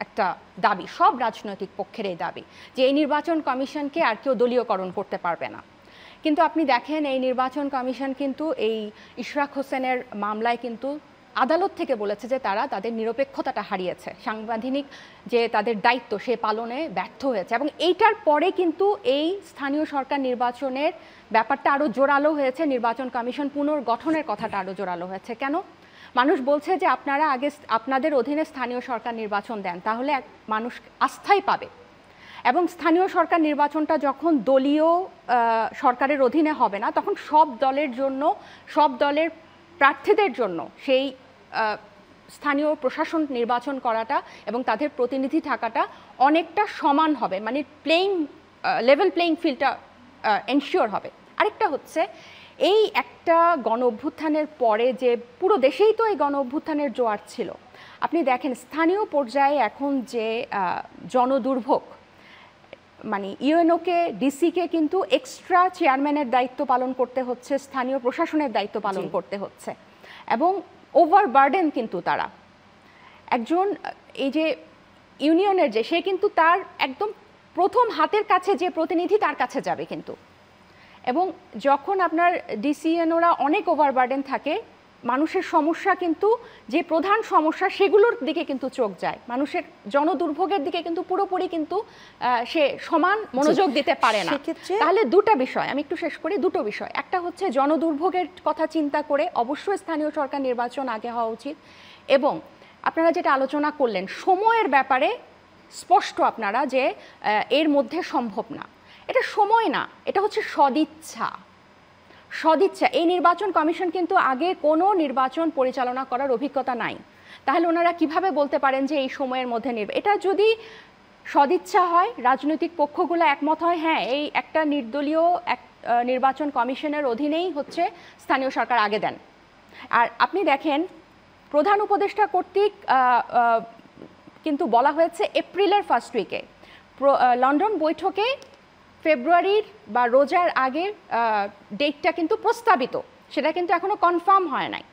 একটা দাবি, সব রাজনৈতিক পক্ষের এই দাবি যে এই নির্বাচন কমিশনকে আর কেউ দলীয়করণ করতে পারবে না। কিন্তু আপনি দেখেন এই নির্বাচন কমিশন কিন্তু এই ইশরাক হোসেনের মামলায় কিন্তু আদালত থেকে বলেছে যে তারা তাদের নিরপেক্ষতাটা হারিয়েছে, সাংবিধানিক যে তাদের দায়িত্ব সে পালনে ব্যর্থ হয়েছে। এবং এইটার পরে কিন্তু এই স্থানীয় সরকার নির্বাচনের ব্যাপারটা আরও জোরালো হয়েছে, নির্বাচন কমিশন পুনর্গঠনের কথাটা আরও জোরালো হয়েছে। কেন? মানুষ বলছে যে আপনারা আগে আপনাদের অধীনে স্থানীয় সরকার নির্বাচন দেন, তাহলে মানুষ আস্থাই পাবে। এবং স্থানীয় সরকার নির্বাচনটা যখন দলীয় সরকারের অধীনে হবে না, তখন সব দলের জন্য, সব দলের প্রার্থীদের জন্য সেই স্থানীয় প্রশাসন নির্বাচন করাটা এবং তাদের প্রতিনিধি থাকাটা অনেকটা সমান হবে, মানে লেভেল প্লেইং ফিল্ডটা এনশিওর হবে। আরেকটা হচ্ছে এই একটা গণ অভ্যুত্থানের পরে যে পুরো দেশেই তো এই গণ অভ্যুত্থানের জোয়ার ছিল, আপনি দেখেন স্থানীয় পর্যায়ে এখন যে জনদুর্ভোগ, মানে ইউএনওকে, ডিসিকে কিন্তু এক্সট্রা চেয়ারম্যানের দায়িত্ব পালন করতে হচ্ছে, স্থানীয় প্রশাসনের দায়িত্ব পালন করতে হচ্ছে এবং ওভারবার্ডেন কিন্তু তারা। একজন এই যে ইউনিয়নের যে সে কিন্তু তার একদম প্রথম হাতের কাছে যে প্রতিনিধি তার কাছে যাবে কিন্তু। এবং যখন আপনার ডিসিএনওরা অনেক ওভারবার্ডেন থাকে, মানুষের সমস্যা কিন্তু যে প্রধান সমস্যা সেগুলোর দিকে কিন্তু চোখ যায়, মানুষের জনদুর্ভোগের দিকে কিন্তু পুরোপুরি কিন্তু সে সমান মনোযোগ দিতে পারে না। তাহলে দুটো বিষয় আমি একটু শেষ করি, দুটো বিষয়। একটা হচ্ছে জনদুর্ভোগের কথা চিন্তা করে অবশ্যই স্থানীয় সরকার নির্বাচন আগে হওয়া উচিত। এবং আপনারা যেটা আলোচনা করলেন সময়ের ব্যাপারে স্পষ্ট আপনারা যে এর মধ্যে সম্ভব না, এটা সময় না, এটা হচ্ছে সদিচ্ছা। এই নির্বাচন কমিশন কিন্তু আগে কোনো নির্বাচন পরিচালনা করার অভিজ্ঞতা নাই, তাহলে ওনারা কিভাবে বলতে পারেন যে এই সময়ের মধ্যে এটা যদি সদিচ্ছা হয়, রাজনৈতিক পক্ষগুলো একমত হয়, হ্যাঁ এই একটা নির্দলীয় নির্বাচন কমিশনের অধীনেই হচ্ছে স্থানীয় সরকার আগে দেন। আর আপনি দেখেন প্রধান উপদেষ্টা কর্তৃক কিন্তু বলা হয়েছে এপ্রিলের ফার্স্ট উইকে, লন্ডন বৈঠকে ফেব্রুয়ারির বা রোজার আগের ডেটটা কিন্তু প্রস্তাবিত, সেটা কিন্তু এখনো কনফার্ম হয় নাই।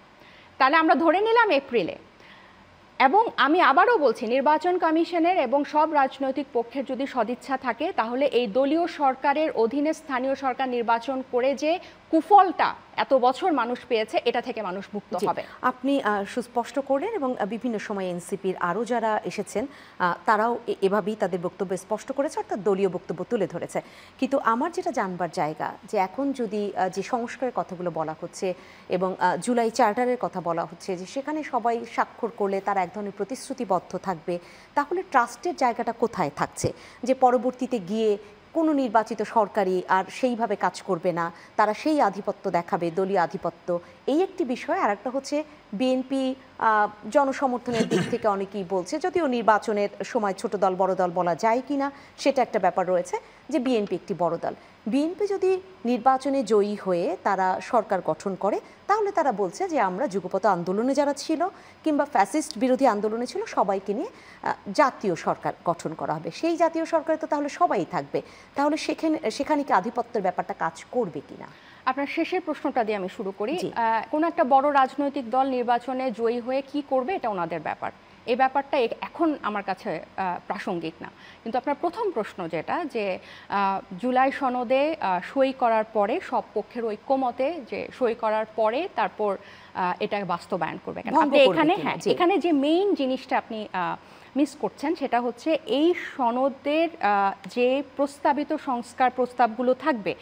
তাহলে আমরা ধরে নিলাম এপ্রিলে। এবং আমি আবারও বলছি, নির্বাচন কমিশনের এবং সব রাজনৈতিক পক্ষের যদি সদিচ্ছা থাকে, তাহলে এই দলীয় সরকারের অধীনে স্থানীয় সরকার নির্বাচন করে যে কুফলটা এত বছর মানুষ পেয়েছে, এটা থেকে মানুষ মুক্ত হবে। আপনি সুস্পষ্ট করলেন এবং বিভিন্ন সময় এনসিপির আরও যারা এসেছেন তারাও এভাবেই তাদের বক্তব্য স্পষ্ট করেছে, অর্থাৎ দলীয় বক্তব্য তুলে ধরেছে। কিন্তু আমার যেটা জানবার জায়গা, যে এখন যদি যে সংস্কারের কথাগুলো বলা হচ্ছে এবং জুলাই চার্টারের কথা বলা হচ্ছে, যে সেখানে সবাই স্বাক্ষর করলে তারা এক ধরনের প্রতিশ্রুতিবদ্ধ থাকবে, তাহলে ট্রাস্টের জায়গাটা কোথায় থাকছে? যে পরবর্তীতে গিয়ে কোনো নির্বাচিত সরকারি আর সেইভাবে কাজ করবে না, তারা সেই আধিপত্য দেখাবে, দলীয় আধিপত্য, এই একটি বিষয়। আর একটা হচ্ছে বিএনপি জনসমর্থনের দিক থেকে অনেকেই বলছে, যদিও নির্বাচনের সময় ছোট দল বড় দল বলা যায় কিনা সেটা একটা ব্যাপার রয়েছে, যে বিএনপি একটি বড় দল। বিএনপি যদি নির্বাচনে জয়ী হয়ে তারা সরকার গঠন করে, তাহলে তারা বলছে যে আমরা যুগপৎ আন্দোলনে যারা ছিল কিংবা ফ্যাসিস্ট বিরোধী আন্দোলনে ছিল সবাইকে নিয়ে জাতীয় সরকার গঠন করা হবে। সেই জাতীয় সরকারে তো তাহলে সবাই থাকবে, তাহলে সেখানে কি আধিপত্যের ব্যাপারটা কাজ করবে কিনা? আপনার শেষের প্রশ্নটা দিয়ে আমি শুরু করি। কোনো একটা বড় রাজনৈতিক দল নির্বাচনে জয়ী হয়ে কি করবে এটা ওনাদের ব্যাপার, এই ব্যাপারটা এখন আমার কাছে প্রাসঙ্গিক না। কিন্তু আপনার প্রথম প্রশ্ন যেটা, যে জুলাই সনদে সই করার পরে সব পক্ষের ঐক্যমতে যে সই করার পরে তারপর এটা বাস্তবায়ন করবে কেন, আপনি এখানে যে মেইন জিনিসটা আপনি মিস করছেন সেটা হচ্ছে এই সনদের যে প্রস্তাবিত সংস্কার প্রস্তাবগুলো থাকবে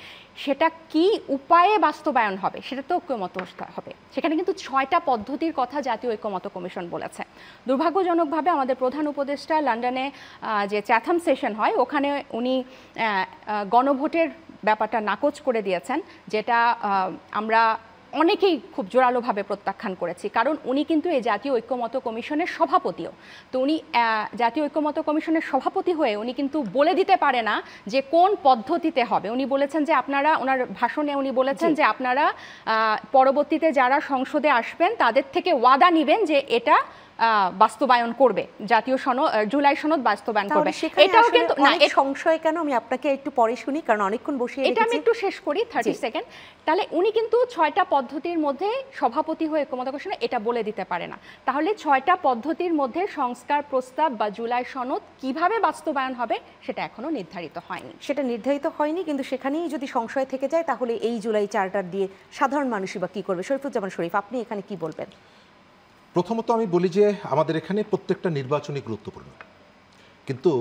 সেটা কি উপায়ে বাস্তবায়ন হবে সেটা তো ঐক্যমত হবে। সেখানে কিন্তু 6টা পদ্ধতির কথা জাতীয় ঐক্যমত কমিশন বলেছে। দুর্ভাগ্যজনকভাবে আমাদের প্রধান উপদেষ্টা লন্ডনে যে চ্যাথাম সেশন হয় ওখানে উনি গণভোটের ব্যাপারটা নাকচ করে দিয়েছেন, যেটা আমরা অনেকেই খুব জোরালোভাবে প্রত্যাখ্যান করেছি, কারণ উনি কিন্তু এই জাতীয় ঐক্যমত কমিশনের সভাপতিও। তো উনি জাতীয় ঐক্যমত কমিশনের সভাপতি হয়ে উনি কিন্তু বলে দিতে পারে না যে কোন পদ্ধতিতে হবে। উনি বলেছেন যে আপনারা, ওনার ভাষণে উনি বলেছেন যে আপনারা পরবর্তীতে যারা সংসদে আসবেন তাদের থেকে ওয়াদা নেবেন যে এটা বাস্তবায়ন করবে, জাতীয় সনদ জুলাই সনদ বাস্তবায়ন করবে। এটাও কিন্তু না, এই সংশয় কেন আমি আপনাকে একটু পরে শুনি, কারণ অনেকক্ষণ বসে এটা আমি একটু শেষ করি 30 সেকেন্ড। তাহলে উনি কিন্তু 6টা পদ্ধতির মধ্যে সভাপতি হয়ে ঐক্যমত কমিশনে এটা বলে দিতে পারে না। তাহলে 6টা পদ্ধতির মধ্যে সংস্কার প্রস্তাব বা জুলাই সনদ কিভাবে বাস্তবায়ন হবে সেটা এখনো নির্ধারিত হয়নি। সেটা নির্ধারিত হয়নি, কিন্তু সেখানেই যদি সংশয় থেকে যায় তাহলে এই জুলাই চার্টার দিয়ে সাধারণ মানুষই বা কি করবে? শরীফুজ্জামান শরীফ, আপনি এখানে কি বলবেন? প্রথমত আমি বলি যে আমাদের এখানে প্রত্যেকটা নির্বাচনই গুরুত্বপূর্ণ, কিন্তু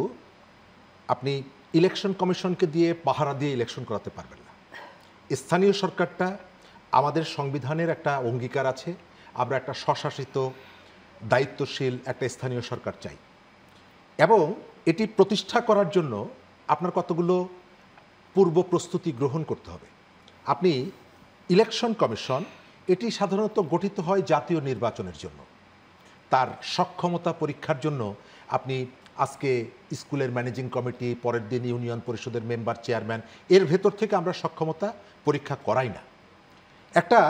আপনি ইলেকশন কমিশনকে দিয়ে পাহারা দিয়ে ইলেকশন করাতে পারবেন না। স্থানীয় সরকারটা আমাদের সংবিধানের একটা অঙ্গীকার আছে, আমরা একটা স্বশাসিত দায়িত্বশীল একটা স্থানীয় সরকার চাই, এবং এটি প্রতিষ্ঠা করার জন্য আপনার কতগুলো পূর্ব প্রস্তুতি গ্রহণ করতে হবে। আপনি ইলেকশন কমিশন এটি সাধারণত গঠিত হয় জাতীয় নির্বাচনের জন্য, তার সক্ষমতা পরীক্ষার জন্য। আপনি আজকে স্কুলের ম্যানেজিং কমিটি, পরের দিন ইউনিয়ন পরিষদের মেম্বার, চেয়ারম্যান, এর ভেতর থেকে আমরা সক্ষমতা পরীক্ষা করাই না। একটা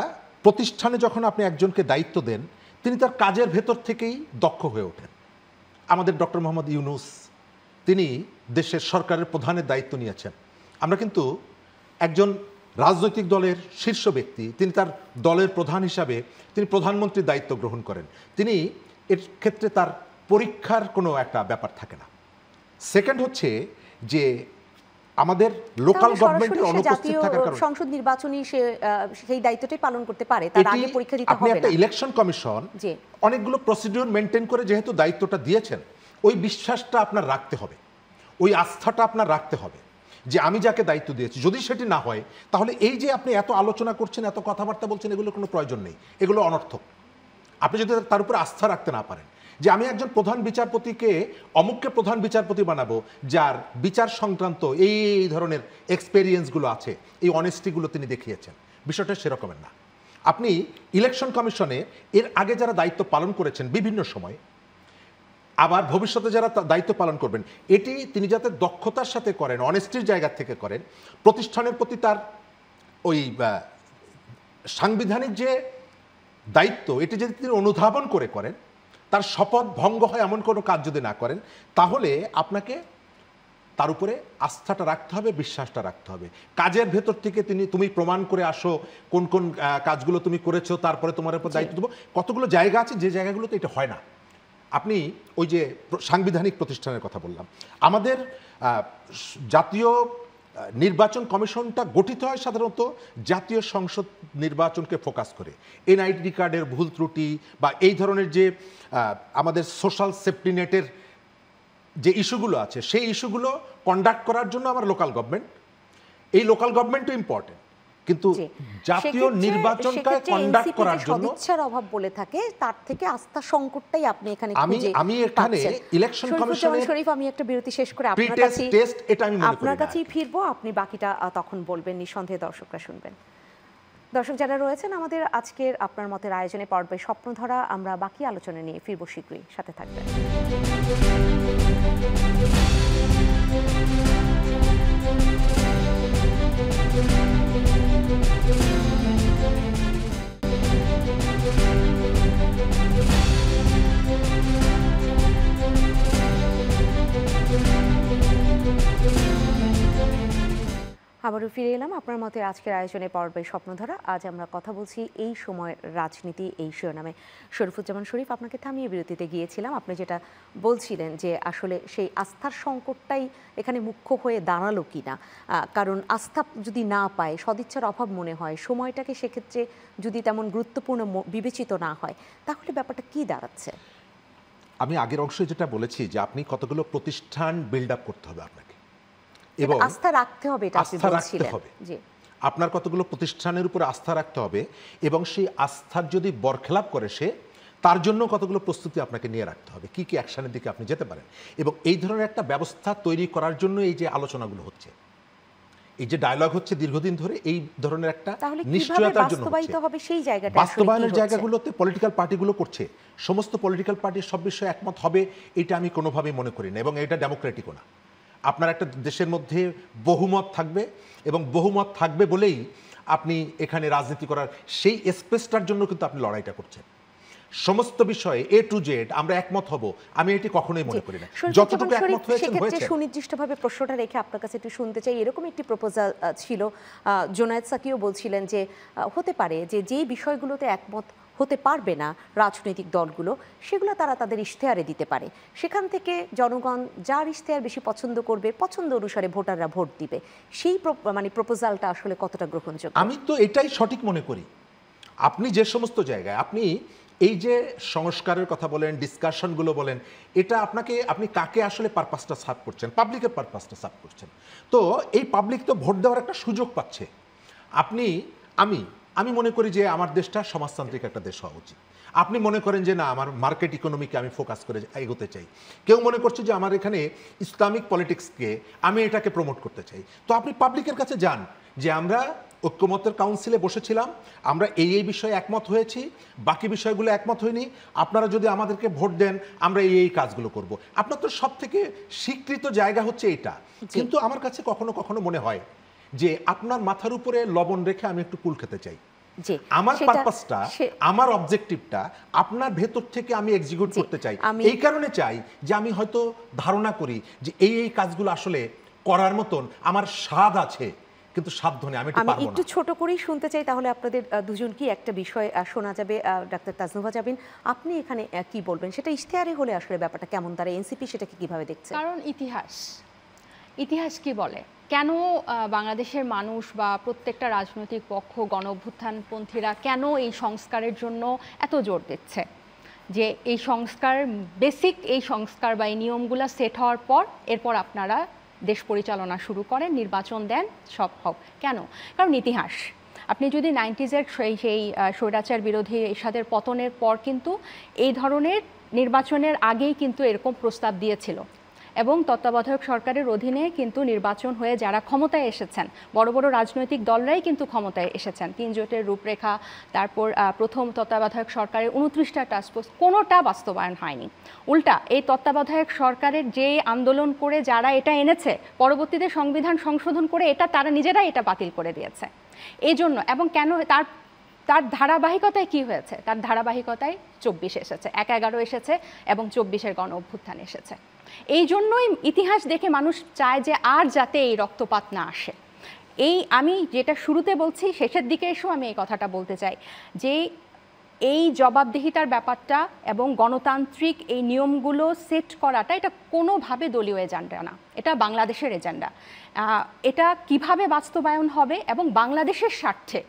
প্রতিষ্ঠানে যখন আপনি একজনকে দায়িত্ব দেন, তিনি তার কাজের ভেতর থেকেই দক্ষ হয়ে ওঠেন। আমাদের ডক্টর মোহাম্মদ ইউনূস, তিনি দেশের সরকারের প্রধানের দায়িত্ব নিয়েছেন। আমরা কিন্তু একজন রাজনৈতিক দলের শীর্ষ ব্যক্তি, তিনি তার দলের প্রধান হিসাবে তিনি প্রধানমন্ত্রীর দায়িত্ব গ্রহণ করেন। তিনি এর ক্ষেত্রে তার পরীক্ষার কোনো একটা ব্যাপার থাকে না। সেকেন্ড হচ্ছে যে আমাদের লোকাল গভর্নমেন্টের অনুপস্থিত থাকার কারণে সংসদ নির্বাচনী সেই দায়িত্বটাই পালন করতে পারে, তার আগে পরীক্ষা দিতে হবে না। আপনি একটা ইলেকশন কমিশন অনেকগুলো প্রসিডিউর মেনটেন করে যেহেতু দায়িত্বটা দিয়েছেন, ওই বিশ্বাসটা আপনার রাখতে হবে, ওই আস্থাটা আপনার রাখতে হবে যে আমি যাকে দায়িত্ব দিয়েছি, যদি সেটি না হয় তাহলে এই যে আপনি এত আলোচনা করছেন, এত কথাবার্তা বলছেন, এগুলোর কোনো প্রয়োজন নেই, এগুলো অনর্থক। আপনি যদি তার উপরে আস্থা রাখতে না পারেন যে আমি একজন প্রধান বিচারপতিকে অমুককে প্রধান বিচারপতি বানাবো যার বিচার সংক্রান্ত এই ধরনের এক্সপেরিয়েন্সগুলো আছে, এই অনেস্টিগুলো তিনি দেখিয়েছেন, বিষয়টা সেরকমের না। আপনি ইলেকশন কমিশনে এর আগে যারা দায়িত্ব পালন করেছেন বিভিন্ন সময়, আবার ভবিষ্যতে যারা দায়িত্ব পালন করবেন, এটি তিনি যাতে দক্ষতার সাথে করেন, অনেস্টির জায়গা থেকে করেন, প্রতিষ্ঠানের প্রতি তার ওই সাংবিধানিক যে দায়িত্ব এটি যদি তিনি অনুধাবন করে করেন, তার শপথ ভঙ্গ হয় এমন কোনো কাজ যদি না করেন, তাহলে আপনাকে তার উপরে আস্থাটা রাখতে হবে, বিশ্বাসটা রাখতে হবে। কাজের ভেতর থেকে তুমি প্রমাণ করে আসো কোন কোন কাজগুলো তুমি করেছো, তারপরে তোমার উপর দায়িত্ব দেবো। কতগুলো জায়গা আছে যে জায়গাগুলোতে এটা হয় না। আপনি ওই যে সাংবিধানিক প্রতিষ্ঠানের কথা বললাম, আমাদের জাতীয় নির্বাচন কমিশনটা গঠিত হয় সাধারণত জাতীয় সংসদ নির্বাচনকে ফোকাস করে। এনআইডি কার্ডের ভুল ত্রুটি বা এই ধরনের যে আমাদের সোশ্যাল সেফটি নেটের যে ইস্যুগুলো আছে, সেই ইস্যুগুলো কন্ডাক্ট করার জন্য আমার লোকাল গভর্নমেন্ট, এই লোকাল গভর্নমেন্টও ইম্পর্টেন্ট, কিন্তু জাতীয় নির্বাচনকে কন্ডাক্ট করার জন্য সদিচ্ছার অভাব বলে থাকে, তার থেকে আস্থা সংকটটাই আপনি এখানে খুঁজে আমি এখানে ইলেকশন কমিশনের শরীফ, আমি একটা বিরতি শেষ করে আপনার কাছেই ফিরবো, আপনি বাকিটা তখন বলবেন, নিঃসন্দেহে দর্শকরা শুনবেন। দর্শক যারা রয়েছেন আমাদের আজকের আপনার মতের আয়োজনে পর্বে স্বপ্ন ধরা, আমরা বাকি আলোচনা নিয়ে ফিরবো শীঘ্রই, সাথে থাকবেন। আবারও ফিরে এলাম আপনার মতে আজকের আয়োজনে পর্বে স্বপ্নধারা। আজ আমরা কথা বলছি এই সময়ের রাজনীতি এই শিরোনামে। শরীফুজ্জামান শরীফ, আপনাকে থামিয়ে বিরতিতে গিয়েছিলাম। আপনি যেটা বলছিলেন যে আসলে সেই আস্থার সংকটটাই এখানে মুখ্য হয়ে দাঁড়ালো কিনা, কারণ আস্থা যদি না পায়, সদিচ্ছার অভাব মনে হয়, সময়টাকে সেক্ষেত্রে যদি তেমন গুরুত্বপূর্ণ বিবেচিত না হয়, তাহলে ব্যাপারটা কি দাঁড়াচ্ছে? আমি আগের অংশে যেটা বলেছি যে আপনি কতগুলো প্রতিষ্ঠান বিল্ড আপ করতে হবে আপনাকে, এবং আস্থা রাখতে হবে, এটা আপনি আস্থা রাখতে বলছিলেন। হবে। জি, আপনার কতগুলো প্রতিষ্ঠানের উপর আস্থা রাখতে হবে, এবং সেই আস্থার যদি বরখেলাপ করে সে, তার জন্য কতগুলো প্রস্তুতি আপনাকে নিয়ে রাখতে হবে, কি কি অ্যাকশনের দিকে আপনি যেতে পারেন। এবং এই ধরনের একটা ব্যবস্থা তৈরি করার জন্য এই যে আলোচনাগুলো হচ্ছে, এই যে ডায়লগ হচ্ছে দীর্ঘদিন ধরে, এই ধরনের একটা নিশ্চয়তার জন্য বাস্তবায়িত হবে সেই জায়গাটা। বাস্তবায়নের জায়গাগুলোতে পলিটিক্যাল পার্টিগুলো করছে। সমস্ত পলিটিক্যাল পার্টি সব বিষয়ে একমত হবে এটা আমি কোনোভাবেই মনে করি না, এবং এটা ডেমোক্রেটিকও না। আপনার একটা দেশের মধ্যে বহুমত থাকবে, এবং বহুমত থাকবে বলেই আপনি এখানে রাজনীতি করার সেই স্পেসটার জন্য কিন্তু আপনি লড়াইটা করছেন। সমস্ত বিষয়ে এ টু জেড আমরা একমত হব, আমি এটি কখনোই মনে করি না। যতটুকু একমত হয়েছে হয়েছে। সুনির্দিষ্টভাবে প্রশ্নটা রেখে আপনার কাছে একটু শুনতে চাই, এরকম একটি প্রপোজাল ছিল, জোনায়েদ সাকিও বলছিলেন যে হতে পারে যে যেই বিষয়গুলোতে একমত হতে পারবে না রাজনৈতিক দলগুলো, সেগুলো তারা তাদের ইশতেহারে দিতে পারে। সেখান থেকে জনগণ যার ইশতেহার বেশি পছন্দ করবে, পছন্দ অনুসারে ভোটাররা ভোট দিবে। সেই প্রপোজালটা আসলে কতটা গ্রহণযোগ্য? আমি তো এটাই সঠিক মনে করি। আপনি যে সমস্ত জায়গায় আপনি এই যে সংস্কারের কথা বলেন, ডিসকাশনগুলো বলেন, এটা আপনি কাকে আসলে পারপাসটা সার্ভ করছেন? পাবলিকের পারপাসটা সার্ভ করছেন। তো এই পাবলিক তো ভোট দেওয়ার একটা সুযোগ পাচ্ছে। আমি মনে করি যে আমার দেশটা সমাজতান্ত্রিক একটা দেশ হওয়া উচিত। আপনি মনে করেন যে না, আমার মার্কেট ইকোনমিকে আমি ফোকাস করে এগোতে চাই। কেউ মনে করছে যে আমার এখানে ইসলামিক পলিটিক্সকে আমি এটাকে প্রমোট করতে চাই। তো আপনি পাবলিকের কাছে যান যে আমরা ঐক্যমতের কাউন্সিলে বসেছিলাম, আমরা এই বিষয়ে একমত হয়েছি, বাকি বিষয়গুলো একমত হয়নি, আপনারা যদি আমাদেরকে ভোট দেন আমরা এই কাজগুলো করব। আপনার তো সব থেকে স্বীকৃত জায়গা হচ্ছে এইটা। কিন্তু আমার কাছে কখনো কখনো মনে হয় যে আপনার মাথার উপরে লবণ রেখে আমি একটু কুল খেতে চাই। আমার পারপাসটা, আমার অবজেক্টিভটা আপনার ভেতর থেকে আমি এক্সিকিউট করতে চাই। এই কারণে চাই যে আমি হয়তো ধারণা করি যে এই কাজগুলো আসলে করার মতন আমার স্বাদ আছে, কিন্তু সাধ্য নেই, আমি একটু ছোট করেই শুনতে চাই, তাহলে আপনাদের দুজনকেই একটা বিষয় শোনা যাবে। ডাক্তার তাজনুভা জাবিন, আপনি এখানে কি বলবেন? সেটা ইশতেহারে হলে আসলে ব্যাপারটা কেমন দাঁড়ায়? এনসিপি সেটাকে কিভাবে দেখছে? কারণ ইতিহাস কি বলে, কেন বাংলাদেশের মানুষ বা প্রত্যেকটা রাজনৈতিক পক্ষ, গণ অভ্যুত্থানপন্থীরা কেন এই সংস্কারের জন্য এত জোর দিচ্ছে? যে এই সংস্কার, বেসিক এই সংস্কার বা এই নিয়মগুলো সেট হওয়ার পর এরপর আপনারা দেশ পরিচালনা শুরু করেন, নির্বাচন দেন, সব হোক। কেন? কারণ ইতিহাস। আপনি যদি 90s-এর সেই স্বৈরাচার বিরোধী এরশাদের পতনের পর কিন্তু এই ধরনের নির্বাচনের আগেই কিন্তু এরকম প্রস্তাব দিয়েছিল, এবং তত্ত্বাবধায়ক সরকারের অধীনে কিন্তু নির্বাচন হয়ে যারা ক্ষমতায় এসেছেন, বড় বড় রাজনৈতিক দলরাই কিন্তু ক্ষমতায় এসেছেন। 3 জোটের রূপরেখা, তারপর প্রথম তত্ত্বাবধায়ক সরকারের 29টা টাস্কফোর্স, কোনোটা বাস্তবায়ন হয়নি। উল্টা এই তত্ত্বাবধায়ক সরকারের যে আন্দোলন করে যারা এটা এনেছে, পরবর্তীতে সংবিধান সংশোধন করে তারা নিজেরাই এটা বাতিল করে দিয়েছে। এই জন্য, এবং কেন তার ধারাবাহিকতায় কি হয়েছে? তার ধারাবাহিকতায় 24 এসেছে, 11 এসেছে, এবং 24-এর গণ অভ্যুত্থান এসেছে। এই জন্যই ইতিহাস দেখে মানুষ চায় যে আর যাতে এই রক্তপাত না আসে। আমি যেটা শুরুতে বলছি, শেষের দিকে এসেও আমি এই কথাটা বলতে চাই যে এই জবাবদিহিতার ব্যাপারটা এবং গণতান্ত্রিক এই নিয়মগুলো সেট করাটা, এটা কোনোভাবে দলীয় এজেন্ডা না, এটা বাংলাদেশের এজেন্ডা। এটা কিভাবে বাস্তবায়ন হবে এবং বাংলাদেশের স্বার্থে,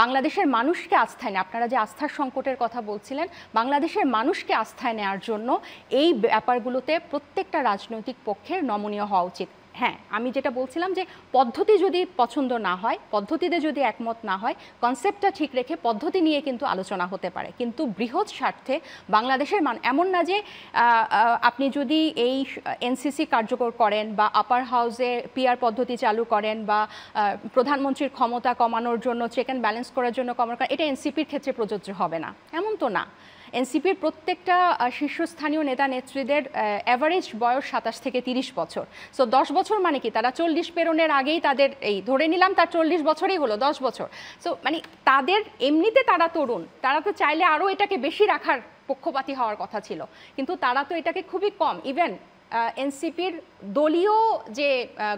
বাংলাদেশের মানুষকে আস্থায় নেয়, আপনারা যে আস্থার সংকটের কথা বলছিলেন, বাংলাদেশের মানুষকে আস্থায় নেওয়ার জন্য এই ব্যাপারগুলোতে প্রত্যেকটা রাজনৈতিক পক্ষের নমনীয় হওয়া উচিত। হ্যাঁ, আমি যেটা বলছিলাম যে পদ্ধতি যদি পছন্দ না হয়, পদ্ধতিতে যদি একমত না হয়, কনসেপ্টটা ঠিক রেখে পদ্ধতি নিয়ে কিন্তু আলোচনা হতে পারে, কিন্তু বৃহৎ স্বার্থে বাংলাদেশের এমন না যে আপনি যদি এই এনসিসি কার্যকর করেন বা আপার হাউসে পিআর পদ্ধতি চালু করেন বা প্রধানমন্ত্রীর ক্ষমতা কমানোর জন্য, চেক অ্যান্ড ব্যালেন্স করার জন্য কমানো, এটা এনসিপির ক্ষেত্রে প্রযোজ্য হবে না, এমন তো না। এনসিপির প্রত্যেকটা শীর্ষস্থানীয় নেতা নেত্রীদের অ্যাভারেজ বয়স 27 থেকে 30 বছর। সো 10 বছর মানে কি, তারা 40 পেরোনের আগেই তাদের, ধরে নিলাম তার 40 বছরই হলো, 10 বছর। সো মানে তাদের এমনিতে তারা তরুণ, তারা তো চাইলে আরও এটাকে বেশি রাখার পক্ষপাতী হওয়ার কথা ছিল, কিন্তু তারা তো এটাকে খুবই কম, ইভেন এনসিপির দলীয় যে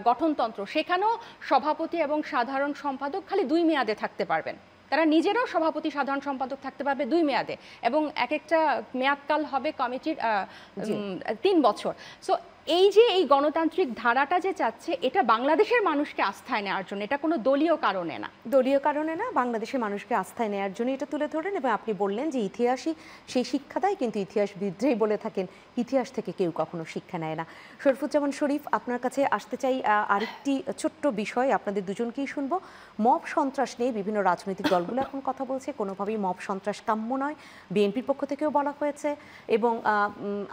গঠনতন্ত্র, সেখানেও সভাপতি এবং সাধারণ সম্পাদক খালি 2 মেয়াদে থাকতে পারবেন। তারা নিজেরাও সভাপতি সাধারণ সম্পাদক থাকতে পারবে 2 মেয়াদে, এবং এক একটা মেয়াদকাল হবে কমিটির 3 বছর। সো এই যে এই গণতান্ত্রিক ধারাটা যে চাচ্ছে, এটা বাংলাদেশের মানুষকে আস্থায় নেওয়ার জন্য, এটা কোনো দলীয় কারণে না। দলীয় কারণে না, বাংলাদেশের মানুষকে আস্থায় নেওয়ার জন্য এটা তুলে ধরেন। এবং আপনি বললেন যে ইতিহাসই সেই শিক্ষা দেয়, কিন্তু ইতিহাসবিদরাই বলে থাকেন ইতিহাস থেকে কেউ কখনো শিক্ষা নেয় না। শরীফুজ্জামান শরীফ, আপনার কাছে আসতে চাই আরেকটি ছোট্ট বিষয়, আপনাদের দুজনকেই শুনবো। মব সন্ত্রাস নিয়ে বিভিন্ন রাজনৈতিক দলগুলো এখন কথা বলছে, কোনোভাবেই মব সন্ত্রাস কাম্য নয়, বিএনপির পক্ষ থেকেও বলা হয়েছে। এবং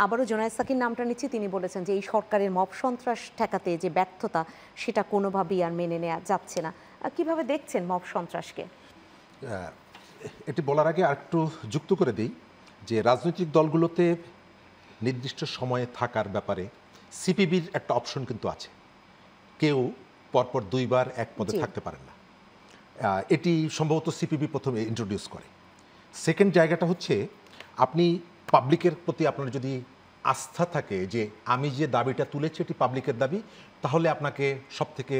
আবারও জোনায়েদ সাকির নামটা নিচ্ছি, তিনি বলেছেন যে এই সরকারের মব সন্ত্রাস ঠেকাতে যে ব্যর্থতা, সেটা কোনোভাবেই আর মেনে নেওয়া যাচ্ছে না। কিভাবে দেখছেন মব সন্ত্রাসকে? এটি বলার আগে আরেকটু যুক্ত করে দিই যে রাজনৈতিক দলগুলোতে নির্দিষ্ট সময়ে থাকার ব্যাপারে সিপিবির একটা অপশন কিন্তু আছে। কেউ পরপর 2 বার এক পদে থাকতে পারেন না। এটি সম্ভবত সিপিবি প্রথমে ইন্ট্রোডিউস করে। সেকেন্ড জায়গাটা হচ্ছে, আপনি পাবলিকের প্রতি আপনার যদি আস্থা থাকে যে আমি যে দাবিটা তুলেছি এটি পাবলিকের দাবি, তাহলে আপনাকে সবথেকে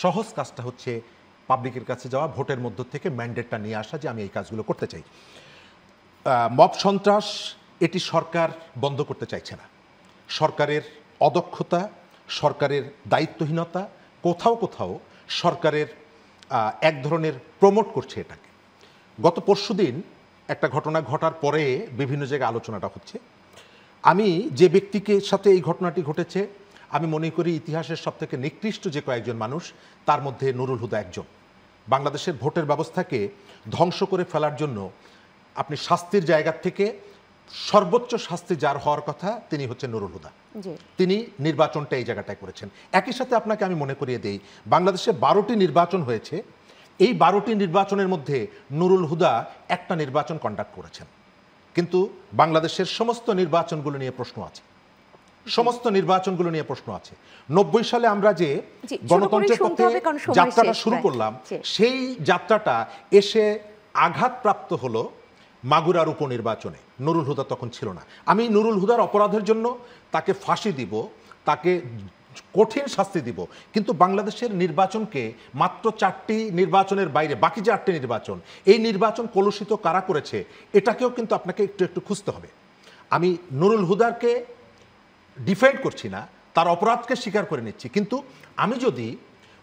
সহজ কাজটা হচ্ছে পাবলিকের কাছে যাওয়া, ভোটের মধ্য থেকে ম্যান্ডেটটা নিয়ে আসা যে আমি এই কাজগুলো করতে চাই। মব সন্ত্রাস এটি সরকার বন্ধ করতে চাইছে না। সরকারের অদক্ষতা, সরকারের দায়িত্বহীনতা, কোথাও কোথাও সরকারের এক ধরনের প্রমোট করছে এটাকে। গত পরশুদিন একটা ঘটনা ঘটার পরে বিভিন্ন জায়গায় আলোচনাটা হচ্ছে। আমি যে ব্যক্তিকে সাথে এই ঘটনাটি ঘটেছে, আমি মনে করি ইতিহাসের সবথেকে নিকৃষ্ট যে কয়েকজন মানুষ, তার মধ্যে নুরুল হুদা একজন। বাংলাদেশের ভোটের ব্যবস্থাকে ধ্বংস করে ফেলার জন্য আপনি শাস্তির জায়গা থেকে সর্বোচ্চ শাস্তি যার হওয়ার কথা, তিনি হচ্ছেন নুরুল হুদা। তিনি নির্বাচনটা এই জায়গাটায় করেছেন। একই সাথে আপনাকে আমি মনে করিয়ে দেই, বাংলাদেশে 12টি নির্বাচন হয়েছে। এই 12টি নির্বাচনের মধ্যে নুরুল হুদা একটা নির্বাচন কন্ডাক্ট করেছেন। কিন্তু বাংলাদেশের সমস্ত নির্বাচনগুলো নিয়ে প্রশ্ন আছে, সমস্ত নির্বাচনগুলো নিয়ে প্রশ্ন আছে। 90 সালে আমরা যে গণতন্ত্রের পথে যাত্রাটা শুরু করলাম, সেই যাত্রাটা এসে আঘাতপ্রাপ্ত হলো মাগুরার উপনির্বাচনে। নুরুল হুদা তখন ছিল না। আমি নুরুল হুদার অপরাধের জন্য তাকে ফাঁসি দিব, তাকে কঠিন শাস্তি দিব, কিন্তু বাংলাদেশের নির্বাচনকে মাত্র 4টি নির্বাচনের বাইরে বাকি যে 8টি নির্বাচন, এই নির্বাচন কলুষিত কারা করেছে এটাকেও কিন্তু আপনাকে একটু একটু খুঁজতে হবে। আমি নুরুল হুদাকে ডিফেন্ড করছি না, তার অপরাধকে স্বীকার করে নিচ্ছি, কিন্তু আমি যদি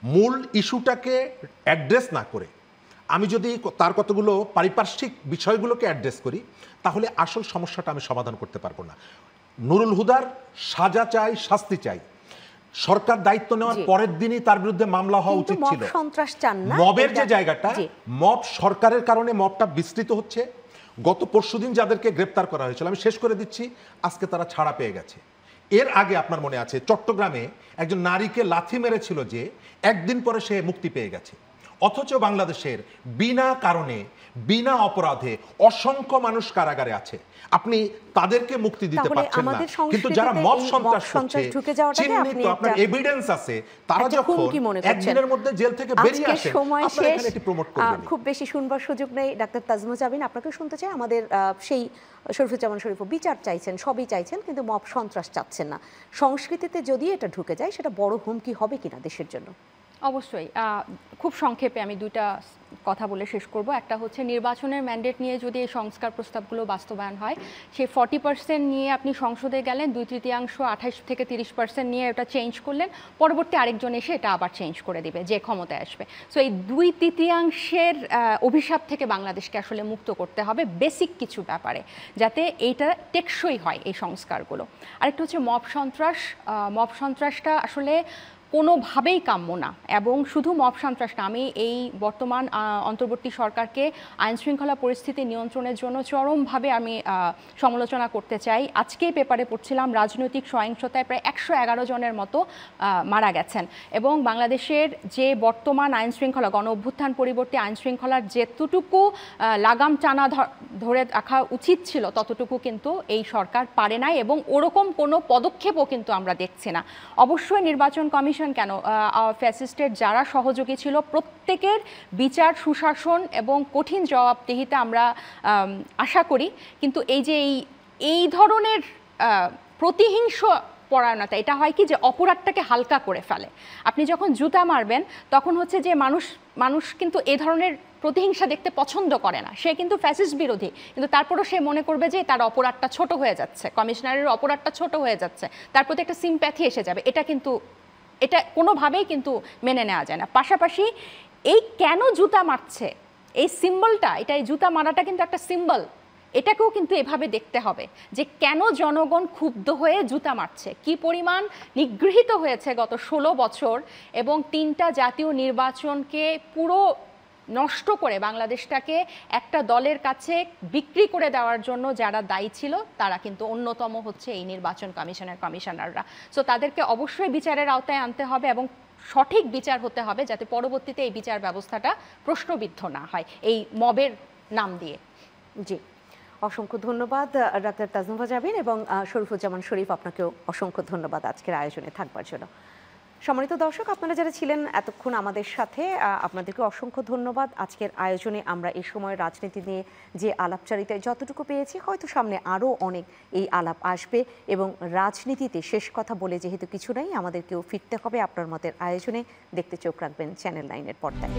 মূল ইস্যুটাকে অ্যাড্রেস না করে, আমি যদি তার কতগুলো পারিপার্শ্বিক বিষয়গুলোকে অ্যাড্রেস করি, তাহলে আসল সমস্যাটা আমি সমাধান করতে পারবো না। নুরুল হুদার সাজা চাই, শাস্তি চাই। সরকার দায়িত্ব নেওয়ার পরের দিনই তার বিরুদ্ধে মামলা হওয়া উচিত ছিল। মবের যে জায়গাটা, মব সরকারের কারণে মবটা বিস্তৃত হচ্ছে। গত পরশুদিন যাদেরকে গ্রেপ্তার করা হয়েছিল, আমি শেষ করে দিচ্ছি, আজকে তারা ছাড়া পেয়ে গেছে। এর আগে আপনার মনে আছে চট্টগ্রামে একজন নারীকে লাথি মেরেছিল, যে একদিন পরে সে মুক্তি পেয়ে গেছে। অথচ বাংলাদেশের বিনা কারণে, বিনা অপরাধে অসংখ্য মানুষ কারাগারে আছে। আপনি তাদেরকে মুক্তি দিতে পারছেন না, কিন্তু যারা মব সন্ত্রাস করছে, চিহ্নিত আপনার এভিডেন্স আছে, তারা যখন একদিনের মধ্যে জেল থেকে বেরিয়ে আসে, আপনারা এখানে এটি প্রমোট করবেন। খুব বেশি শুনবার সুযোগ নেই। ডাক্তার তাজমুল জাবিন, আপনাকে শুনতে চাই। আমাদের সেই শরীফুজ্জামান শরীফও বিচার চাইছেন, সবই চাইছেন, কিন্তু মব সন্ত্রাস চাচ্ছেন না। সংস্কৃতিতে যদি এটা ঢুকে যায়, সেটা বড় হুমকি হবে কিনা দেশের জন্য? অবশ্যই। খুব সংক্ষেপে আমি 2টা কথা বলে শেষ করব। একটা হচ্ছে, নির্বাচনের ম্যান্ডেট নিয়ে যদি এই সংস্কার প্রস্তাবগুলো বাস্তবায়ন হয়, সেই 40% নিয়ে আপনি সংসদে গেলেন, 2/3 28 থেকে 30% নিয়ে এটা চেঞ্জ করলেন, পরবর্তী আরেকজন এসে এটা আবার চেঞ্জ করে দিবে যে ক্ষমতায় আসবে। সো এই 2/3 অভিশাপ থেকে বাংলাদেশকে আসলে মুক্ত করতে হবে বেসিক কিছু ব্যাপারে, যাতে এইটা টেকসই হয় এই সংস্কারগুলো। আরেকটা হচ্ছে মব সন্ত্রাস। মব সন্ত্রাসটা আসলে কোনোভাবেই কাম্য না, এবং শুধু মব সন্ত্রাস না, আমি এই বর্তমান অন্তর্বর্তী সরকারকে আইনশৃঙ্খলা পরিস্থিতি নিয়ন্ত্রণের জন্য চরমভাবে আমি সমালোচনা করতে চাই। আজকেই পেপারে পড়ছিলাম, রাজনৈতিক সহিংসতায় প্রায় 111 জনের মতো মারা গেছেন, এবং বাংলাদেশের যে বর্তমান আইনশৃঙ্খলা, গণ অভ্যুত্থান পরিবর্তী আইনশৃঙ্খলার যেতটুকু লাগাম টানা ধরে রাখা উচিত ছিল, ততটুকু কিন্তু এই সরকার পারে নাই, এবং ওরকম কোনো পদক্ষেপও কিন্তু আমরা দেখছি না। অবশ্যই নির্বাচন কমিশন কেন, ফ্যাসিস্টের যারা সহযোগী ছিল প্রত্যেকের বিচার, সুশাসন এবং কঠিন জবাবদিহিতা আমরা আশা করি, কিন্তু এই যে এই ধরনের প্রতিহিংস পরায়ণতা, এটা হয় কি যে অপরাধটাকে হালকা করে ফেলে। আপনি যখন জুতা মারবেন তখন হচ্ছে যে মানুষ কিন্তু এই ধরনের প্রতিহিংসা দেখতে পছন্দ করে না, সে কিন্তু ফ্যাসিস্ট বিরোধী, কিন্তু তারপরও সে মনে করবে যে তার অপরাধটা ছোট হয়ে যাচ্ছে, কমিশনারের অপরাধটা ছোট হয়ে যাচ্ছে, তার প্রতি একটা সিম্প্যাথি এসে যাবে। এটা কোনোভাবেই কিন্তু মেনে নেওয়া যায় না। পাশাপাশি এই কেন জুতা মারছে এই সিম্বলটা, এই জুতা মারাটা কিন্তু একটা সিম্বল, এটাকেও কিন্তু এভাবে দেখতে হবে যে কেন জনগণ ক্ষুব্ধ হয়ে জুতা মারছে, কি পরিমাণ নিগৃহীত হয়েছে গত 16 বছর, এবং 3টা জাতীয় নির্বাচনকে পুরো নষ্ট করে বাংলাদেশটাকে একটা দলের কাছে বিক্রি করে দেওয়ার জন্য যারা দায়ী ছিল তারা কিন্তু অন্যতম হচ্ছে এই নির্বাচন কমিশনের কমিশনাররা। সো তাদেরকে অবশ্যই বিচারের আওতায় আনতে হবে এবং সঠিক বিচার হতে হবে, যাতে পরবর্তীতে এই বিচার ব্যবস্থাটা প্রশ্নবিদ্ধ না হয় এই মবের নাম দিয়ে। জি, অসংখ্য ধন্যবাদ ডাক্তার তাজনুভা জাবিন এবং শরীফুজ্জামান শরীফ, আপনাকেও অসংখ্য ধন্যবাদ আজকের আয়োজনে থাকবার জন্য। সম্মানিত দর্শক, আপনারা যারা ছিলেন এতক্ষণ আমাদের সাথে, আপনাদেরকে অসংখ্য ধন্যবাদ। আজকের আয়োজনে আমরা এই সময় রাজনীতি নিয়ে যে আলাপচারিতায় যতটুকু পেয়েছি, হয়তো সামনে আরও অনেক এই আলাপ আসবে, এবং রাজনীতিতে শেষ কথা বলে যেহেতু কিছু নাই, আমাদেরকেও ফিরতে হবে আপনার মতের আয়োজনে। দেখতে চোখ রাখবেন চ্যানেল 9-এর পর্দায়।